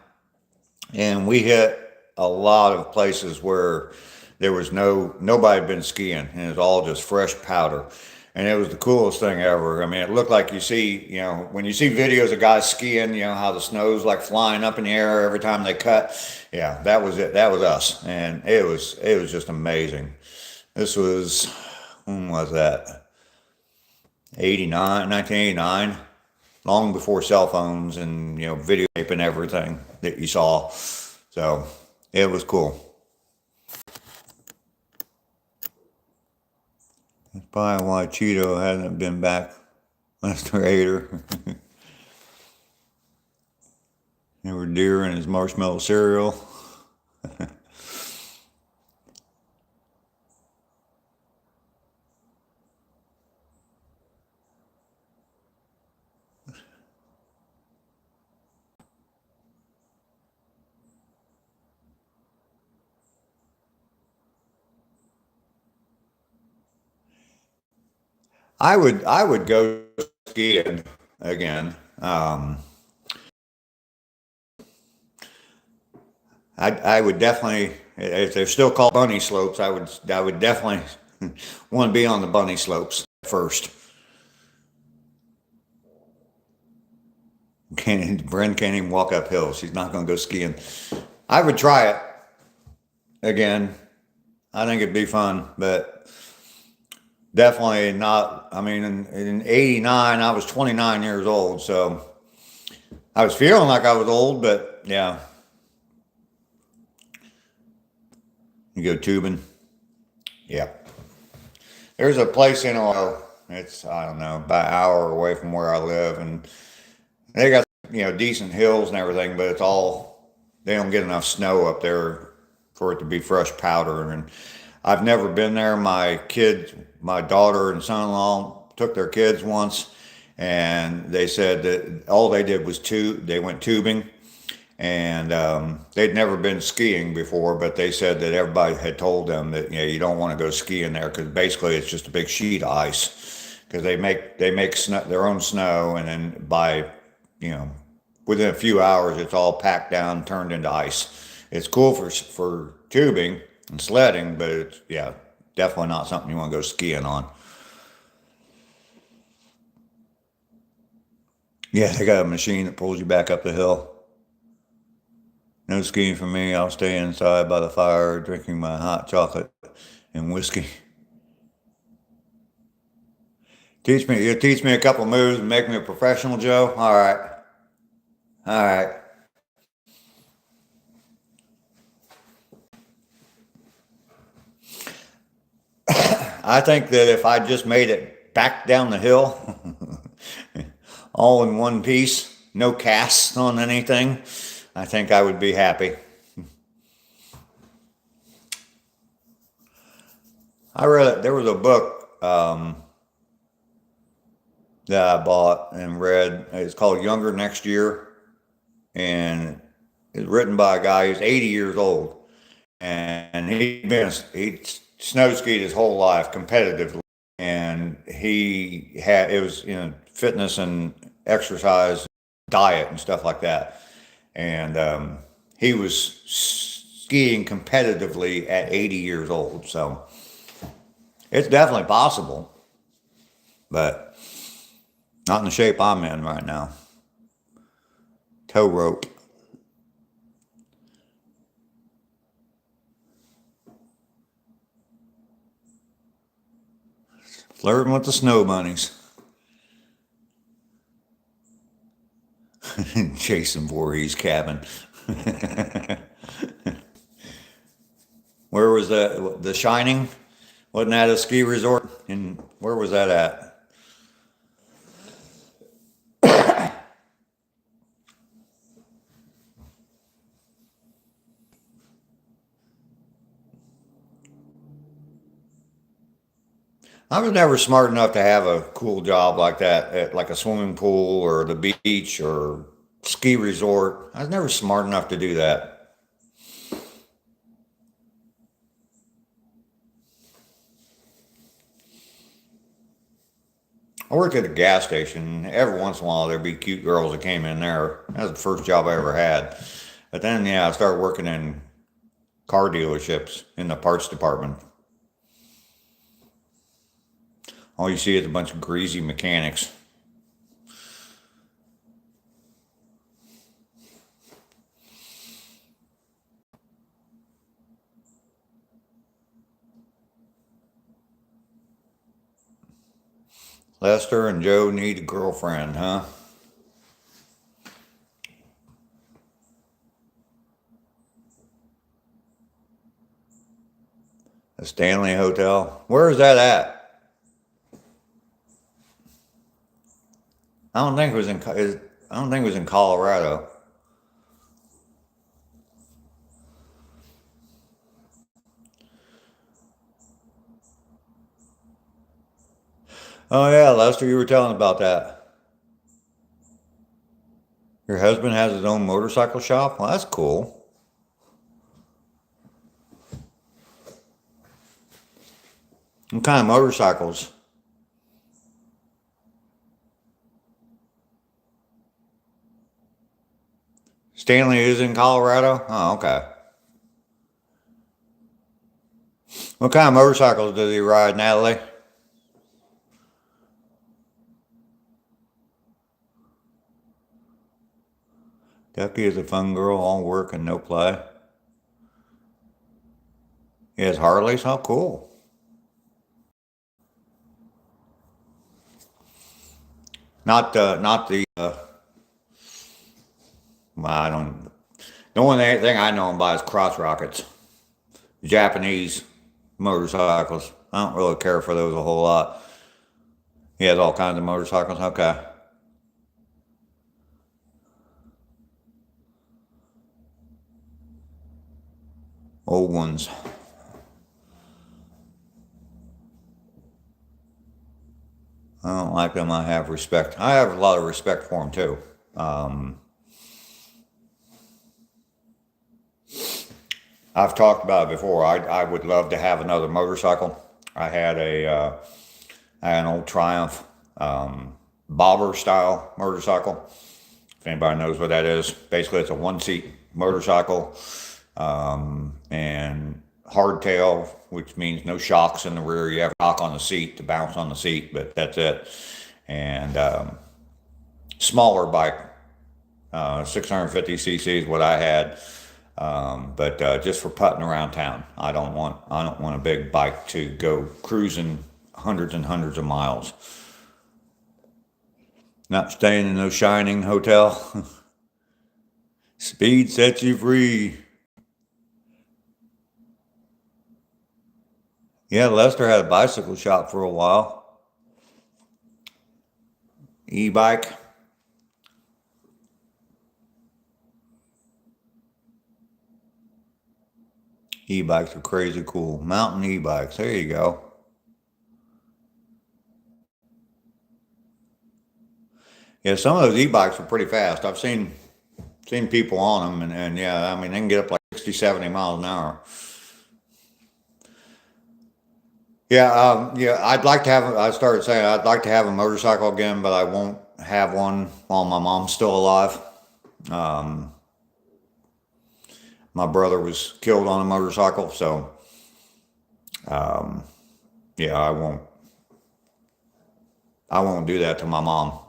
and we hit a lot of places where there was nobody had been skiing, and it was all just fresh powder. And it was the coolest thing ever. I mean, it looked like you see, when you see videos of guys skiing, how the snow's like flying up in the air every time they cut. Yeah, that was it. That was us. And it was just amazing. This was, when was that? 1989, long before cell phones and, videotape and everything that you saw. So it was cool. That's probably why Cheeto hasn't been back, Mr. Hater. There were deer in his marshmallow cereal. I would go skiing again. I would definitely, if they're still called bunny slopes, I would definitely want to be on the bunny slopes first. Bren can't even walk up hills. She's not going to go skiing. I would try it again. I think it'd be fun, but definitely not. I mean, in '89, I was 29 years old, so I was feeling like I was old, but yeah. You go tubing. Yeah. There's a place in Ohio. It's, I don't know, about an hour away from where I live, and they got, decent hills and everything, but they don't get enough snow up there for it to be fresh powder. And I've never been there. My daughter and son-in-law took their kids once, and they said that all they did was they went tubing, and they'd never been skiing before, but they said that everybody had told them that, you don't want to go skiing there because basically it's just a big sheet of ice, because they make snow, their own snow, and then within a few hours it's all packed down, turned into ice. It's cool for tubing and sledding, but it's, yeah, definitely not something you want to go skiing on. Yeah, they got a machine that pulls you back up the hill. No skiing for me. I'll stay inside by the fire drinking my hot chocolate and whiskey. You teach me a couple moves and make me a professional, Joe? All right. All right. I think that if I just made it back down the hill, all in one piece, no casts on anything, I think I would be happy. There was a book that I bought and read. It's called Younger Next Year, and it's written by a guy who's 80 years old, and he snow skied his whole life competitively, and it was fitness and exercise, diet and stuff like that, and he was skiing competitively at 80 years old. So it's definitely possible, but not in the shape I'm in right now. Tow rope. Flirting with the snow bunnies. Jason Voorhees cabin. Where was that? The Shining? Wasn't that a ski resort? And where was that at? I was never smart enough to have a cool job like that at like a swimming pool or the beach or ski resort. I was never smart enough to do that. I worked at a gas station. Every once in a while there'd be cute girls that came in there. That was the first job I ever had. But then, yeah, I started working in car dealerships in the parts department. All you see is a bunch of greasy mechanics. Lester and Joe need a girlfriend, huh? The Stanley Hotel. Where is that at? I don't think it was in. I don't think it was in Colorado. Oh yeah, Lester, you were telling about that. Your husband has his own motorcycle shop? Well, that's cool. What kind of motorcycles? Stanley is in Colorado? Oh, okay. What kind of motorcycles does he ride, Natalie? Ducky is a fun girl, all work and no play. He has Harleys? How cool. Not the well, I don't, the only thing I know him by is cross rockets. Japanese motorcycles. I don't really care for those a whole lot. He has all kinds of motorcycles. Okay. Old ones. I don't like them. I have respect. I have a lot of respect for them too. I've talked about it before. I would love to have another motorcycle. I had an old Triumph bobber style motorcycle. If anybody knows what that is, basically it's a one-seat motorcycle and hardtail, which means no shocks in the rear. You have a shock on the seat to bounce on the seat, but that's it. And smaller bike, 650 cc is what I had. But just for putting around town. I don't want a big bike to go cruising hundreds and hundreds of miles. Not staying in no shining hotel. Speed sets you free. Yeah, Lester had a bicycle shop for a while. E-bike. E-bikes are crazy cool. Mountain e-bikes. There you go. Yeah, some of those e-bikes are pretty fast. I've seen people on them, and yeah, I mean, they can get up like 60, 70 miles an hour. Yeah, I'd like to have, I started saying I'd like to have a motorcycle again, but I won't have one while my mom's still alive. Um, my brother was killed on a motorcycle, so um, yeah, I won't do that to my mom.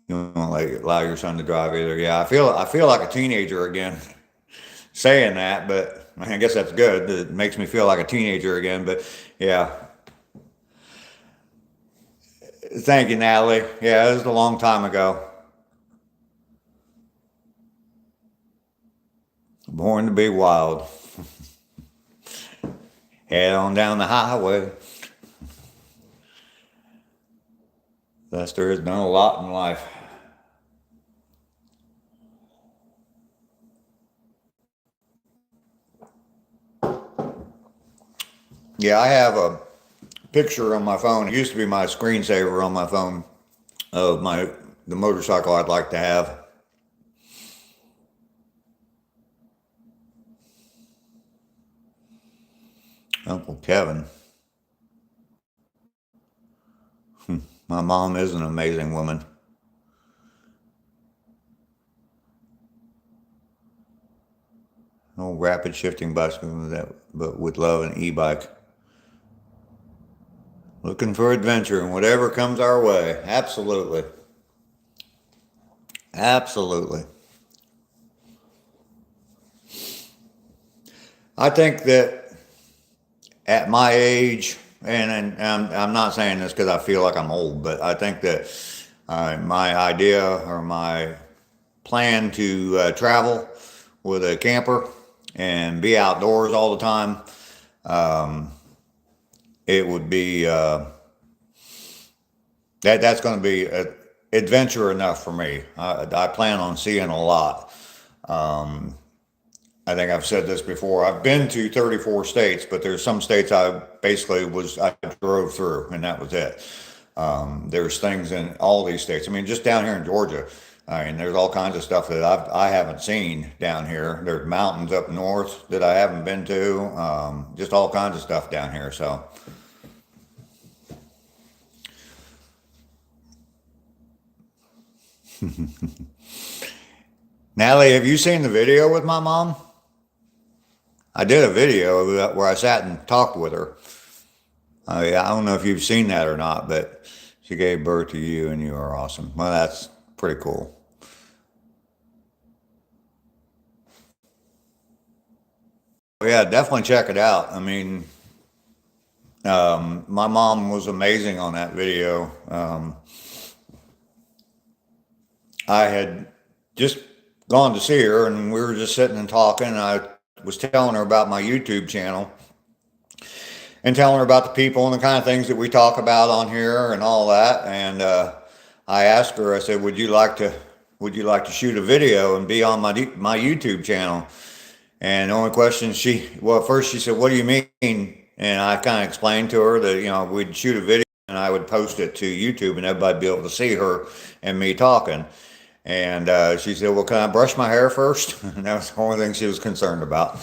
You don't like allow your son to drive either. Yeah, I feel like a teenager again saying that, but I guess that's good. It makes me feel like a teenager again. But yeah, thank you, Natalie. Yeah, it was a long time ago. Born to be wild. Head on down the highway. Lester has done a lot in life. Yeah, I have a picture on my phone. It used to be my screensaver on my phone of the motorcycle I'd like to have. Uncle Kevin. My mom is an amazing woman. No rapid shifting bicycle, but with love, an e-bike. Looking for adventure and whatever comes our way. Absolutely. Absolutely. I think that at my age, and I'm not saying this because I feel like I'm old, but I think that my idea or my plan to travel with a camper and be outdoors all the time, it would be that's going to be adventure enough for me. I plan on seeing a lot. I think I've said this before. I've been to 34 states, but there's some states I drove through, and that was it. There's things in all these states. I mean, just down here in Georgia, I mean, there's all kinds of stuff that I haven't seen down here. There's mountains up north that I haven't been to. Just all kinds of stuff down here. So. Natalie, have you seen the video with my mom? I did a video where I sat and talked with her. I don't know if you've seen that or not, but she gave birth to you and you are awesome. Well, that's pretty cool. Yeah, definitely check it out. I mean, my mom was amazing on that video. I had just gone to see her and we were just sitting and talking. And I was telling her about my YouTube channel and telling her about the people and the kind of things that we talk about on here and all that. And I asked her, I said, would you like to shoot a video and be on my YouTube channel? And the only question first she said, what do you mean? And I kind of explained to her that, we'd shoot a video and I would post it to YouTube and everybody'd be able to see her and me talking. And she said, well, can I brush my hair first? And that was the only thing she was concerned about.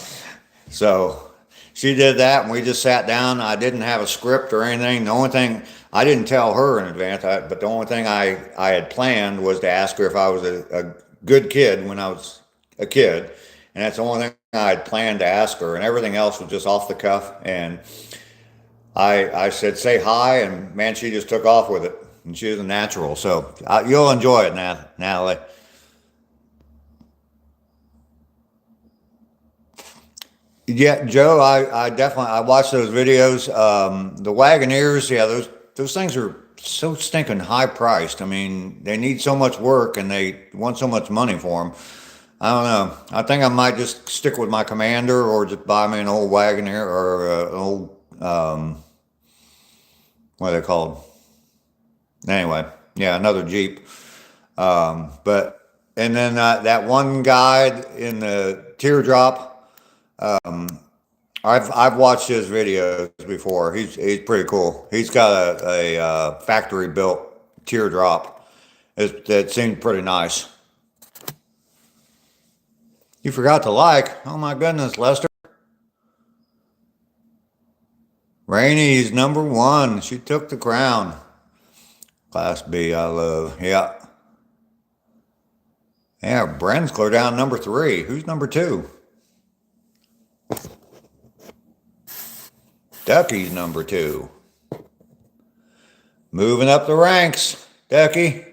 So she did that, and we just sat down. I didn't have a script or anything. The only thing, I didn't tell her in advance, but the only thing I had planned was to ask her if I was a good kid when I was a kid. And that's the only thing I had planned to ask her. And everything else was just off the cuff. And I said, say hi, and man, she just took off with it. And she was a natural, so you'll enjoy it, Natalie. Yeah, Joe, I definitely watched those videos. The Wagoneers, yeah, those things are so stinking high priced. I mean, they need so much work and they want so much money for them. I don't know. I think I might just stick with my Commander or just buy me an old Wagoneer or an old what are they called? Anyway, yeah, another Jeep. And then that one guy in the teardrop, I've watched his videos before. He's pretty cool. He's got a factory built teardrop that seemed pretty nice. You forgot to like. Oh my goodness, Lester. Rainy's #1. She took the crown. Class B, I love. Yeah. Yeah, Bren's clear down #3. Who's #2? Ducky's #2. Moving up the ranks, Ducky.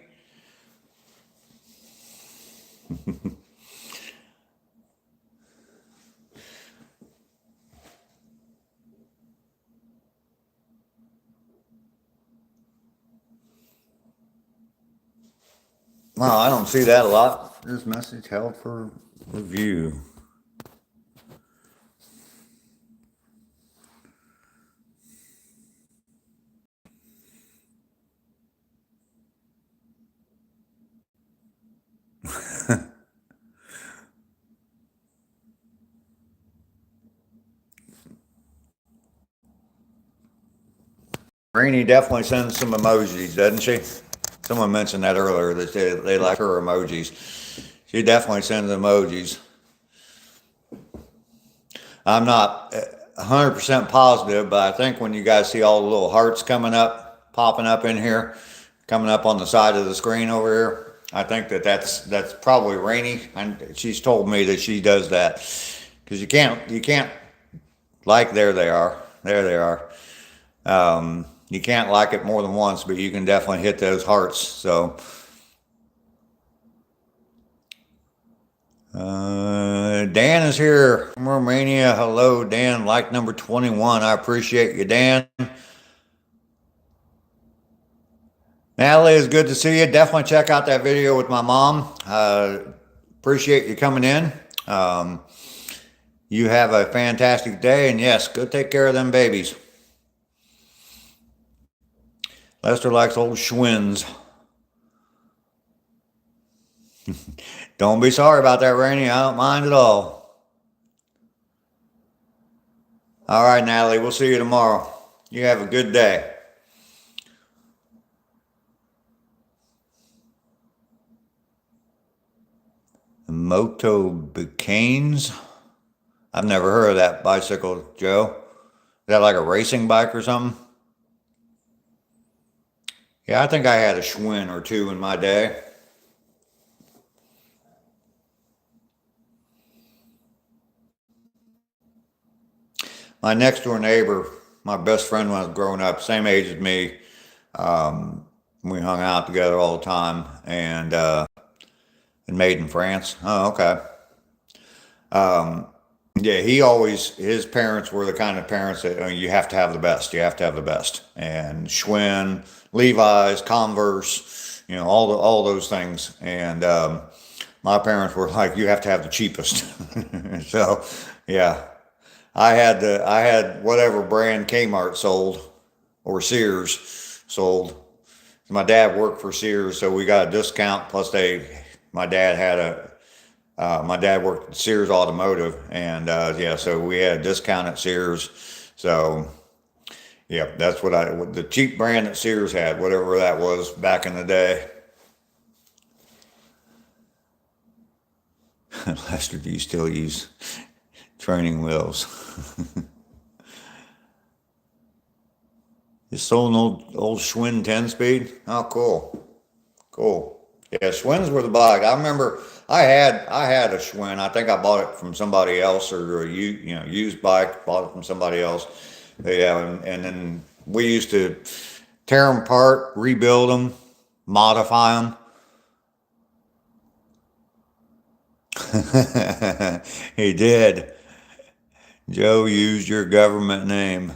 Well, I don't see that a lot. This message held for review. Rainy definitely sends some emojis, doesn't she? Someone mentioned that earlier, that they like her emojis. She definitely sends emojis. I'm not 100% positive, but I think when you guys see all the little hearts popping up in here, coming up on the side of the screen over here. I think that's probably rainy. And she's told me that she does that because you can't like, there they are. You can't like it more than once, but you can definitely hit those hearts. So, Dan is here from Romania. Hello, Dan. Like number 21. I appreciate you, Dan. Natalie, it's good to see you. Definitely check out that video with my mom. Appreciate you coming in. You have a fantastic day, and yes, go take care of them babies. Lester likes old Schwinns. Don't be sorry about that, Rainy. I don't mind at all. All right, Natalie, we'll see you tomorrow. You have a good day. Moto Bicanes. I've never heard of that bicycle, Joe. Is that like a racing bike or something? Yeah, I think I had a Schwinn or two in my day. My next door neighbor, my best friend when I was growing up, same age as me. We hung out together all the time, and made in France. Oh, okay. Yeah, his parents were the kind of parents that, I mean, you have to have the best. You have to have the best. And Schwinn, Levi's, Converse, all those things. And my parents were like, you have to have the cheapest. So, yeah. I had whatever brand Kmart sold or Sears sold. My dad worked for Sears, so we got a discount. Plus, my dad worked at Sears Automotive, and yeah, so we had a discount at Sears. So, yeah, that's what the cheap brand that Sears had, whatever that was back in the day. Lester, do you still use training wheels? You sold an old Schwinn 10-speed? Oh, cool. Yeah, Schwinns were the bike. I remember I had a Schwinn. I think I bought it from somebody else, or a used bike. Bought it from somebody else. But yeah, and then we used to tear them apart, rebuild them, modify them. He did. Joe used your government name.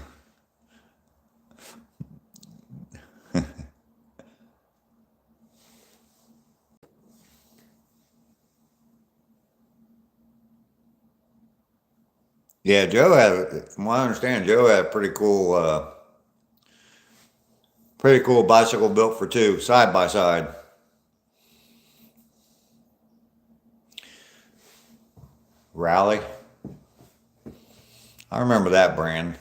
Yeah, from what I understand, Joe had a pretty cool bicycle built for two, side by side. Rally. I remember that brand.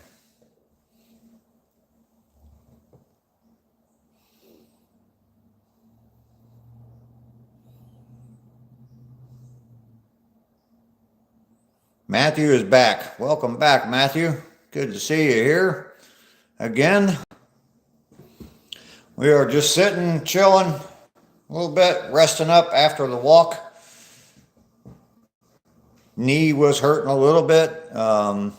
Matthew is back. Welcome back, Matthew. Good to see you here again. We are just sitting, chilling a little bit, resting up after the walk. Knee was hurting a little bit, but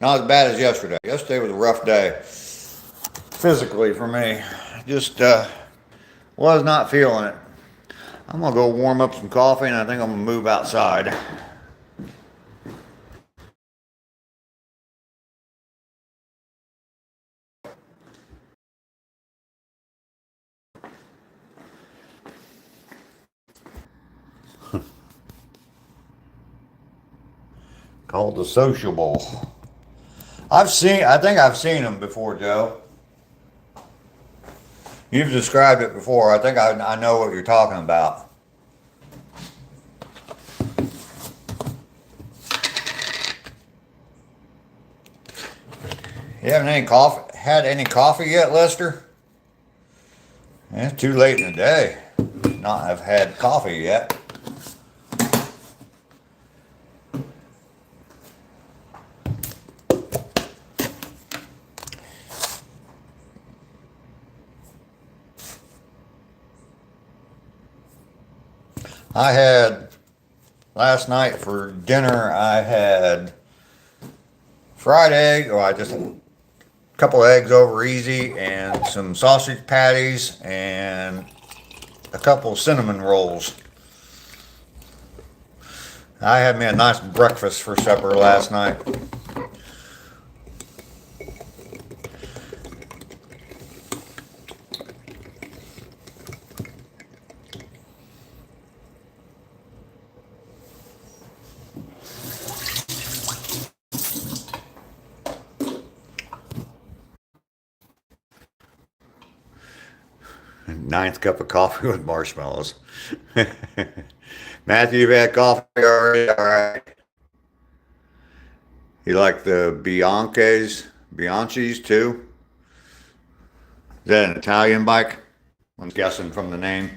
not as bad as yesterday. Yesterday was a rough day physically for me. Just was not feeling it. I'm going to go warm up some coffee, and I think I'm going to move outside. Called the Sociable. I think I've seen them before, Joe. You've described it before. I think I know what you're talking about. You haven't had any coffee yet, Lester? It's too late in the day. Not have had coffee yet. I had last night for dinner, I had fried egg, or I just a couple eggs over easy, and some sausage patties, and a couple cinnamon rolls. I had me a nice breakfast for supper last night. Ninth cup of coffee with marshmallows. Matthew, you've had coffee already? All right. You like the Bianchis too? Is that an Italian bike? I'm guessing from the name.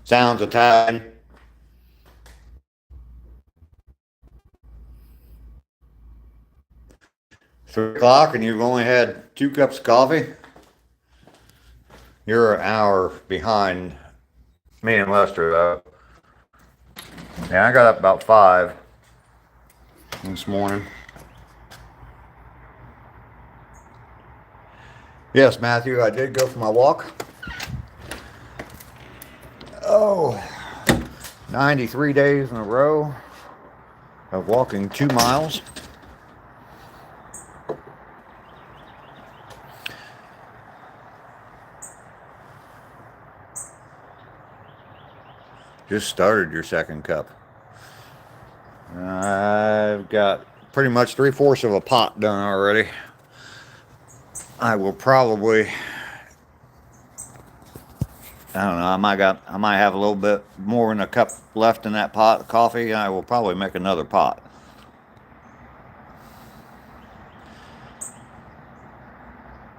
Sounds Italian. $3 and you've only had 2 cups of coffee? You're an hour behind me and Lester, though. Yeah, I got up about 5 this morning. Yes, Matthew, I did go for my walk. Oh, 93 days in a row of walking 2 miles. Just started your second cup. I've got pretty much 3/4 of a pot done already. I will probably, I don't know, I might have a little bit more than a cup left in that pot of coffee. I will probably make another pot.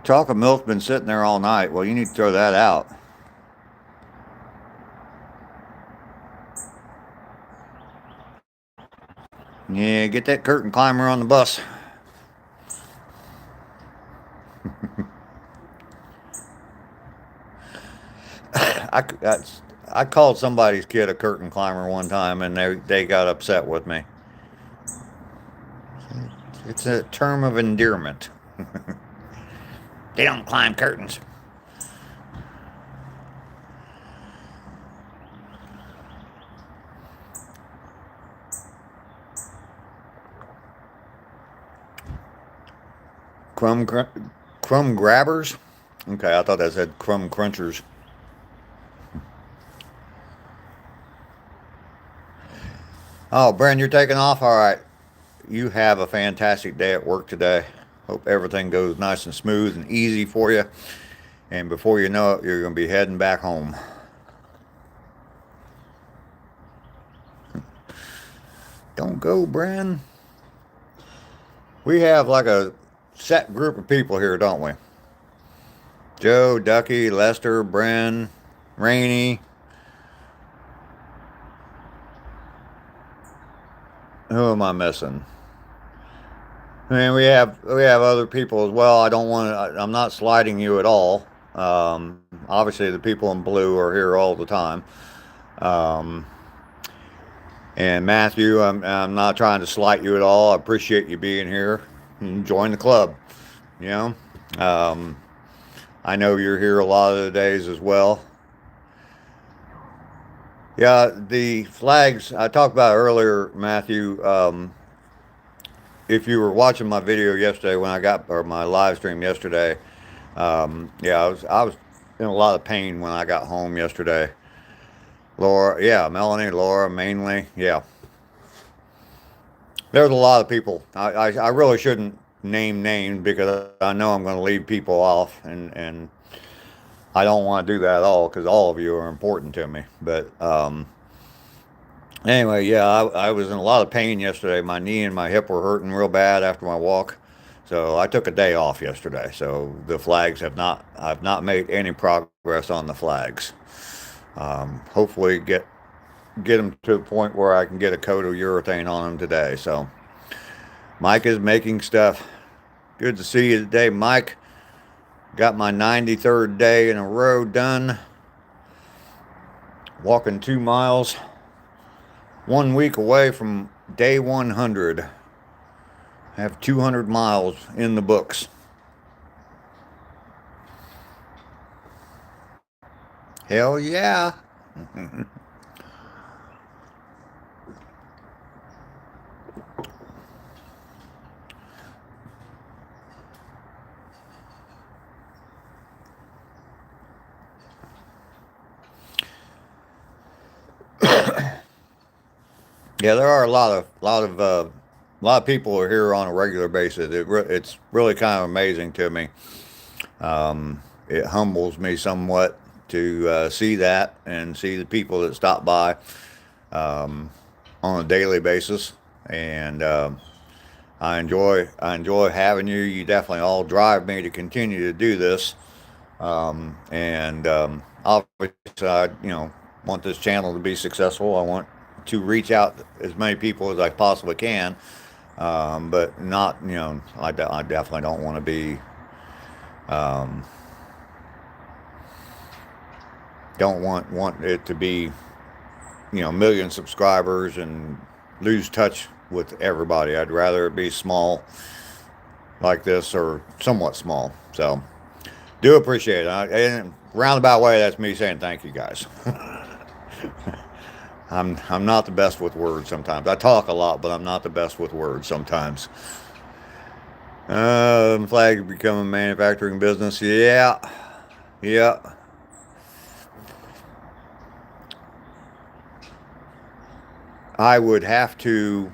Chocolate milk's been sitting there all night. Well, you need to throw that out. Yeah, get that curtain climber on the bus. I called somebody's kid a curtain climber one time, and they got upset with me. It's a term of endearment. They don't climb curtains. Crumb grabbers? Okay, I thought that said crumb crunchers. Oh, Bren, you're taking off? All right. You have a fantastic day at work today. Hope everything goes nice and smooth and easy for you. And before you know it, you're going to be heading back home. Don't go, Bren. We have like a set group of people here, don't we? Joe, Ducky, Lester, Bren, Rainey. Who am I missing? I mean, we have other people as well. I'm not slighting you at all. Obviously, the people in blue are here all the time. And Matthew, I'm not trying to slight you at all. I appreciate you being here and join the club. You know, I know you're here a lot of the days as well. Yeah, the flags I talked about earlier, Matthew. If you were watching my video yesterday or my live stream yesterday, yeah, I was in a lot of pain when I got home yesterday. Laura, yeah, Melanie, Laura, mainly, yeah. There's a lot of people. I really shouldn't name names because I know I'm going to leave people off, and I don't want to do that at all because all of you are important to me. But anyway, yeah, I was in a lot of pain yesterday. My knee and my hip were hurting real bad after my walk. So I took a day off yesterday. So the flags I've not made any progress on the flags. Hopefully get them to the point where I can get a coat of urethane on them today. So Mike is making stuff. Good to see you today, Mike. Got my 93rd day in a row done. Walking 2 miles. 1 week away from day 100. I have 200 miles in the books. Hell yeah. Yeah, there are a lot of people who are here on a regular basis. It's really kind of amazing to me. It humbles me somewhat to see that and see the people that stop by on a daily basis. And I enjoy having you. You definitely all drive me to continue to do this. Obviously, I want this channel to be successful. I want to reach out as many people as I possibly can, but not, I definitely don't want to be, don't want it to be, million subscribers and lose touch with everybody. I'd rather it be small like this, or somewhat small. So do appreciate it. And roundabout way, that's me saying thank you guys. I'm not the best with words sometimes. I talk a lot, but I'm not the best with words sometimes. Flag become a manufacturing business. Yeah. I would have to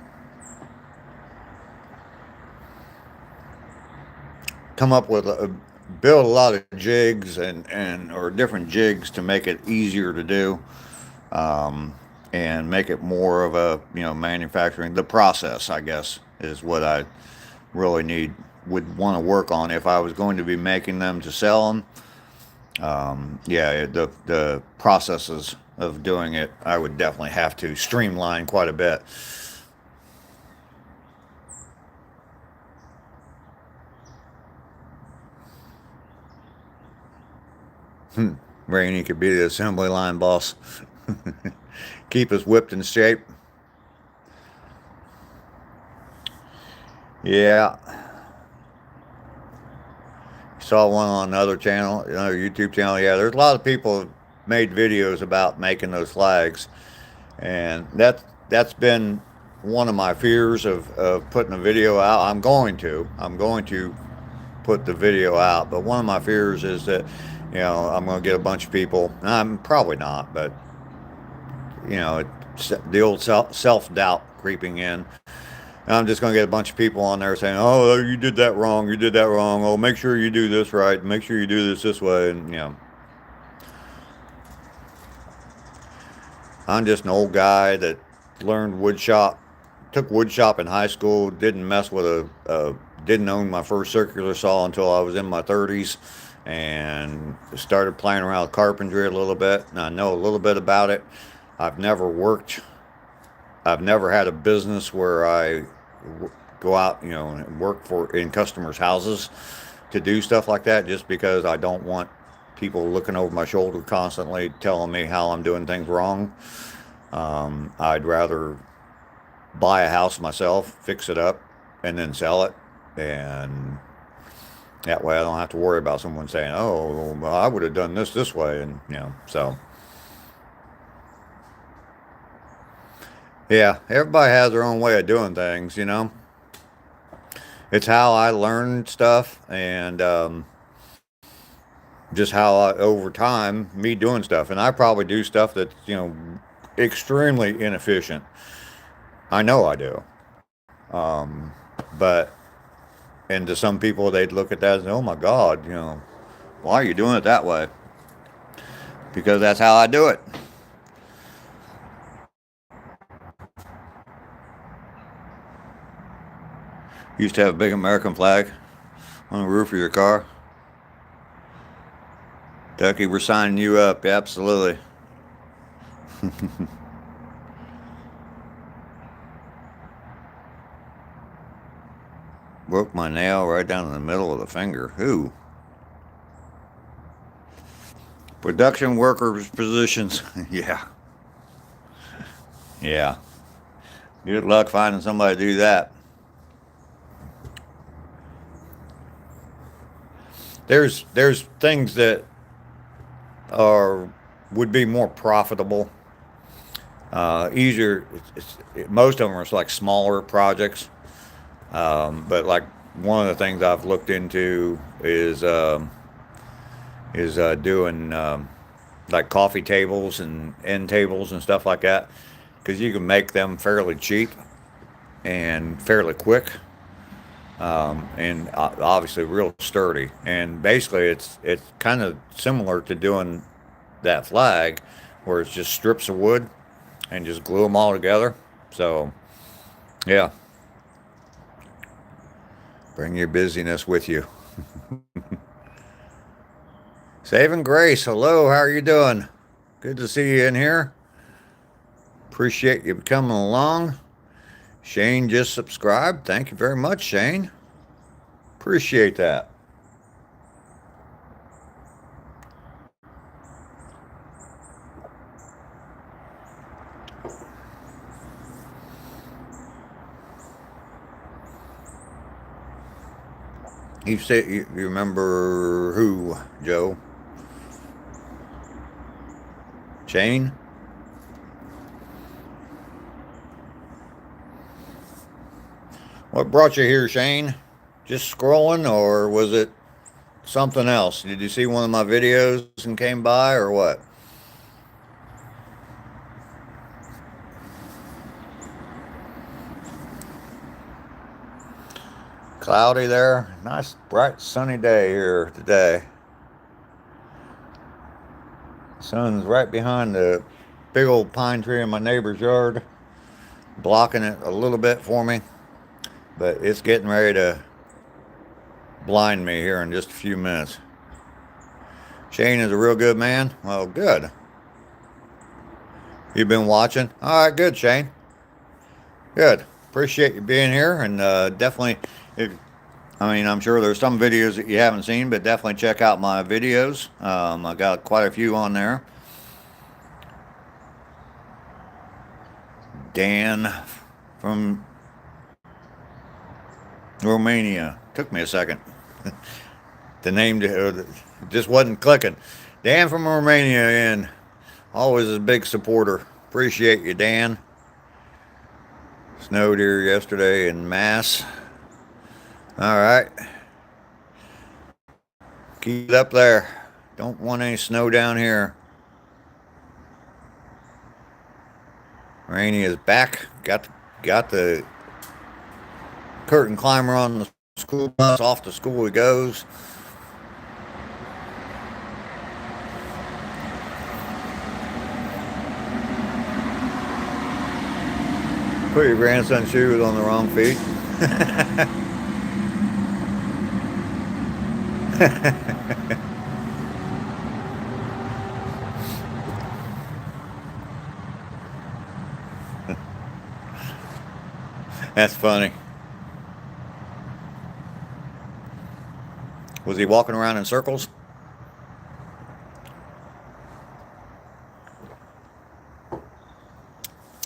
come up with build a lot of jigs or different jigs to make it easier to do, and make it more of a manufacturing. The process, I guess, is what I really would want to work on if I was going to be making them to sell them. The processes of doing it, I would definitely have to streamline quite a bit. Rainey could be the assembly line boss. Keep us whipped in shape. Yeah. Saw one on another channel, another YouTube channel. Yeah, there's a lot of people who made videos about making those flags, and that's been one of my fears of putting a video out. I'm going to put the video out, but one of my fears is that I'm going to get a bunch of people. I'm probably not, but the old self-doubt creeping in. And I'm just going to get a bunch of people on there saying, oh, you did that wrong. You did that wrong. Oh, make sure you do this right. Make sure you do this way. And, I'm just an old guy that learned wood shop, took wood shop in high school, didn't mess with didn't own my first circular saw until I was in my 30s, and started playing around with carpentry a little bit. And I know a little bit about it. I've never had a business where I go out, and work in customers' houses to do stuff like that, just because I don't want people looking over my shoulder constantly telling me how I'm doing things wrong. I'd rather buy a house myself, fix it up, and then sell it. And that way I don't have to worry about someone saying, oh, well, I would have done this way. And, so. Yeah, everybody has their own way of doing things, It's how I learned stuff, and just how over time, me doing stuff. And I probably do stuff that's, extremely inefficient. I know I do. And to some people, they'd look at that and say, oh my God, why are you doing it that way? Because that's how I do it. Used to have a big American flag on the roof of your car. Ducky, we're signing you up. Absolutely. Broke my nail right down in the middle of the finger. Who? Production workers positions. Yeah. Yeah. Good luck finding somebody to do that. There's things that are would be more profitable, easier. Most of them are like smaller projects, but like one of the things I've looked into is doing like coffee tables and end tables and stuff like that, because you can make them fairly cheap and fairly quick, and obviously real sturdy. And basically, it's kind of similar to doing that flag, where it's just strips of wood and just glue them all together. So, yeah, bring your busyness with you. Saving Grace, hello, how are you doing? Good to see you in here. Appreciate you coming along. Shane just subscribed. Thank you very much, Shane. Appreciate that. You say you remember who, Joe? Shane? What brought you here, Shane? Just scrolling, or was it something else? Did you see one of my videos and came by, or what? Cloudy there. Nice, bright, sunny day here today. Sun's right behind the big old pine tree in my neighbor's yard, blocking it a little bit for me, but it's getting ready to blind me here in just a few minutes. Shane is a real good man. Well, good. You've been watching? All right, good, Shane. Good. Appreciate you being here, and definitely, I'm sure there's some videos that you haven't seen, but definitely check out my videos. I got quite a few on there. Dan from Romania. Took me a second. The name just wasn't clicking. Dan from Romania, and always a big supporter. Appreciate you, Dan. Snowed here yesterday in Mass. All right. Keep it up there. Don't want any snow down here. Rainy is back. Got the curtain climber on the school bus. Off to school he goes. Put your grandson's shoes on the wrong feet. That's funny. Was he walking around in circles?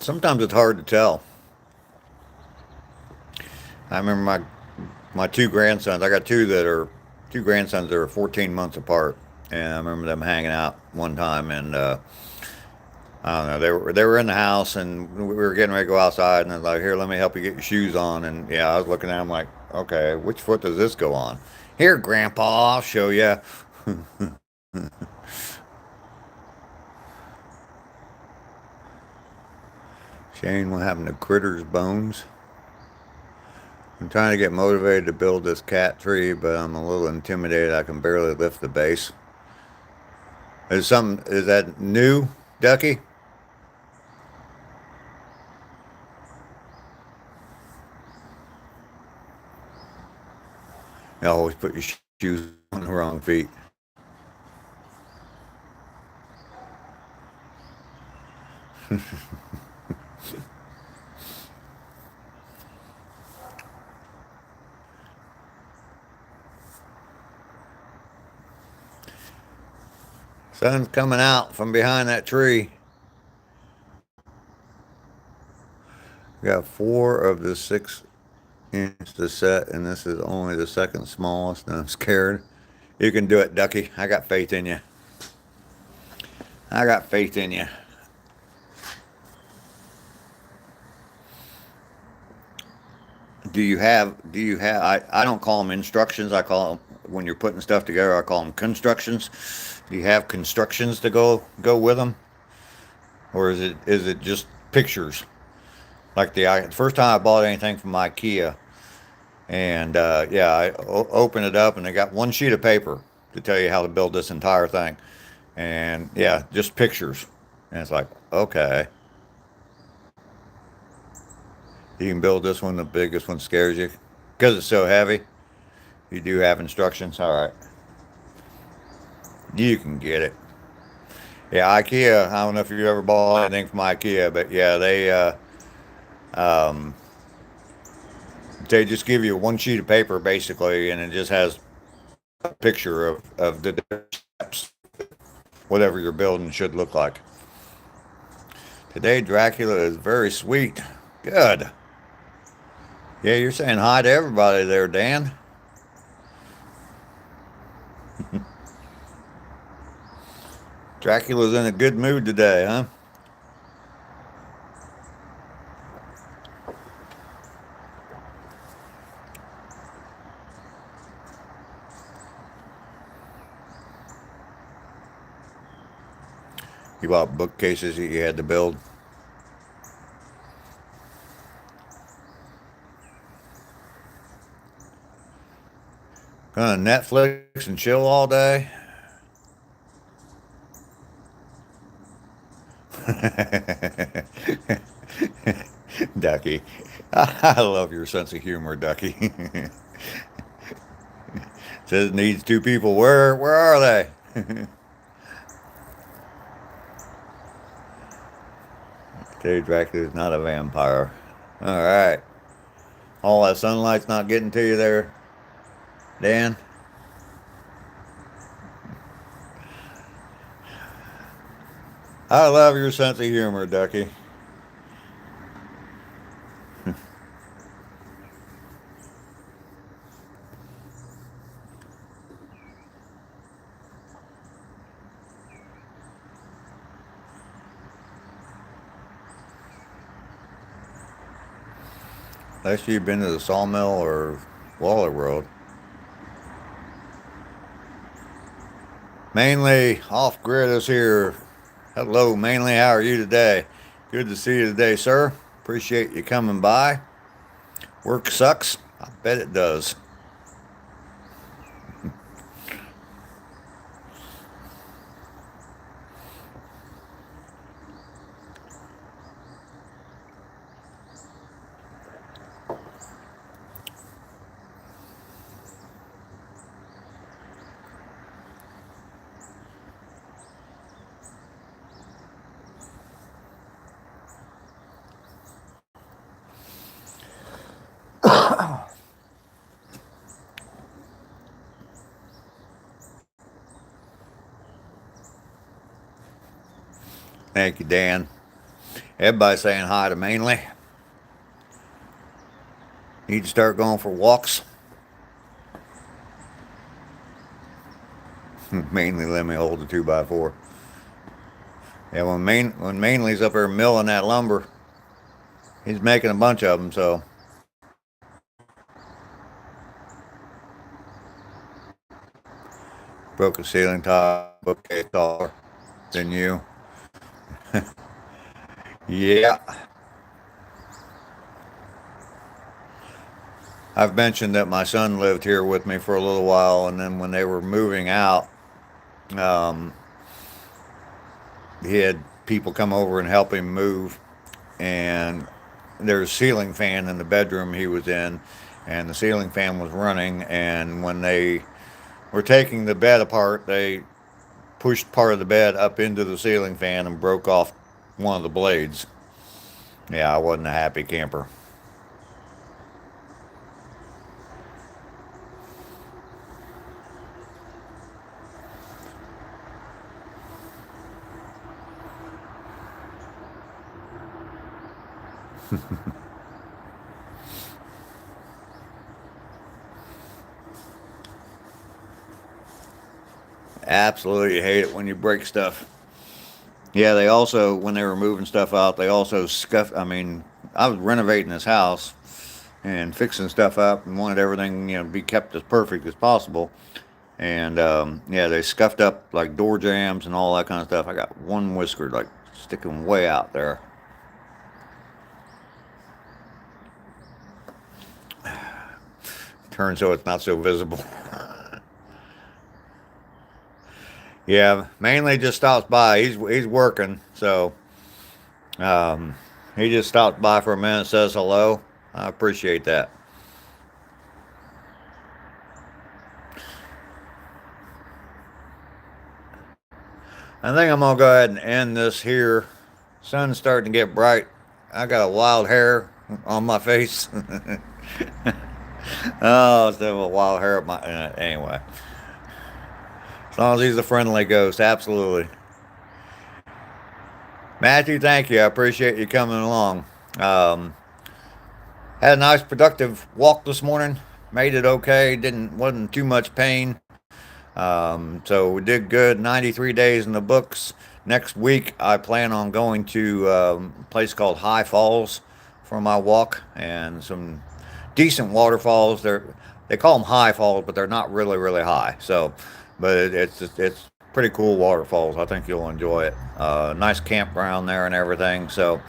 Sometimes it's hard to tell. I remember my two grandsons. I got two grandsons that are 14 months apart, and I remember them hanging out one time, and I don't know. They were in the house, and we were getting ready to go outside, and I was like, "Here, let me help you get your shoes on." And yeah, I was looking at them like, "Okay, which foot does this go on?" "Here, Grandpa, I'll show you." Shane, what happened to Critter's bones? I'm trying to get motivated to build this cat tree, but I'm a little intimidated. I can barely lift the base. Is that new, Ducky? You always put your shoes on the wrong feet. Sun's coming out from behind that tree. We got 4 of the 6-inch to set, and this is only the second smallest, and I'm scared. You can do it, Ducky. I got faith in you. I got faith in you. I don't call them instructions. I call them, when you're putting stuff together, I call them constructions. Do you have constructions to go with them? Or is it just pictures? Like the first time I bought anything from IKEA, and yeah, I opened it up and they got one sheet of paper to tell you how to build this entire thing. And yeah, just pictures. And it's like, okay, you can build this one. The biggest one scares you because it's so heavy. You do have instructions. All right, you can get it. Yeah, IKEA. I don't know if you ever bought anything from IKEA, but yeah, um, they just give you one sheet of paper basically, and it just has a picture of the steps, whatever your building should look like. Today, Dracula is very sweet. Good. Yeah, you're saying hi to everybody there, Dan. Dracula's in a good mood today, huh? You bought bookcases that you had to build. Gonna Netflix and chill all day. Ducky. I love your sense of humor, Ducky. Says it needs 2 people. Where are they? Teddy Dracula is not a vampire. All right. All that sunlight's not getting to you there, Dan. I love your sense of humor, Ducky. Last year you've been to the Sawmill or Waller World. Mainly off grid is here. Hello, Mainly. How are you today? Good to see you today, sir. Appreciate you coming by. Work sucks. I bet it does. Thank you, Dan. Everybody saying hi to Mainly. Need to start going for walks. Mainly let me hold the 2x4. Yeah, when Mainly's up there milling that lumber, he's making a bunch of them, so. Broke a ceiling top, bookcase taller than you. Yeah. I've mentioned that my son lived here with me for a little while, and then when they were moving out, um, he had people come over and help him move, and there's a ceiling fan in the bedroom he was in, and the ceiling fan was running, and when they were taking the bed apart, they pushed part of the bed up into the ceiling fan and broke off one of the blades. Yeah, I wasn't a happy camper. Absolutely hate it when you break stuff. Yeah, they also, when they were moving stuff out, they also scuffed. I mean, I was renovating this house and fixing stuff up and wanted everything, to be kept as perfect as possible. And yeah, they scuffed up like door jambs and all that kind of stuff. I got one whisker like sticking way out there. Turn so it's not so visible. Yeah, mainly just stops by. He's working, so he just stopped by for a minute, says hello. I appreciate that. I think I'm gonna go ahead and end this here. Sun's starting to get bright. I got a wild hair on my face. Oh, instead of a wild hair at my anyway. As long as he's a friendly ghost, absolutely. Matthew, thank you. I appreciate you coming along. Had a nice productive walk this morning. Made it okay. Wasn't too much pain. So we did good. 93 days in the books. Next week I plan on going to a place called High Falls for my walk, and some decent waterfalls. They call them high falls, but they're not really high. So, but it's pretty cool waterfalls. I think you'll enjoy it. Nice campground there and everything. So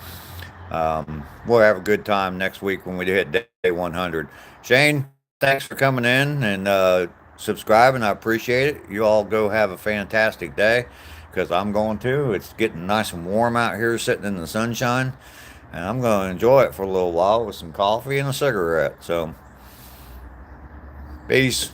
we'll have a good time next week when we hit day 100. Shane, thanks for coming in and subscribing. I appreciate it. You all go have a fantastic day, because I'm going to. It's getting nice and warm out here, sitting in the sunshine, and I'm going to enjoy it for a little while with some coffee and a cigarette. So, peace.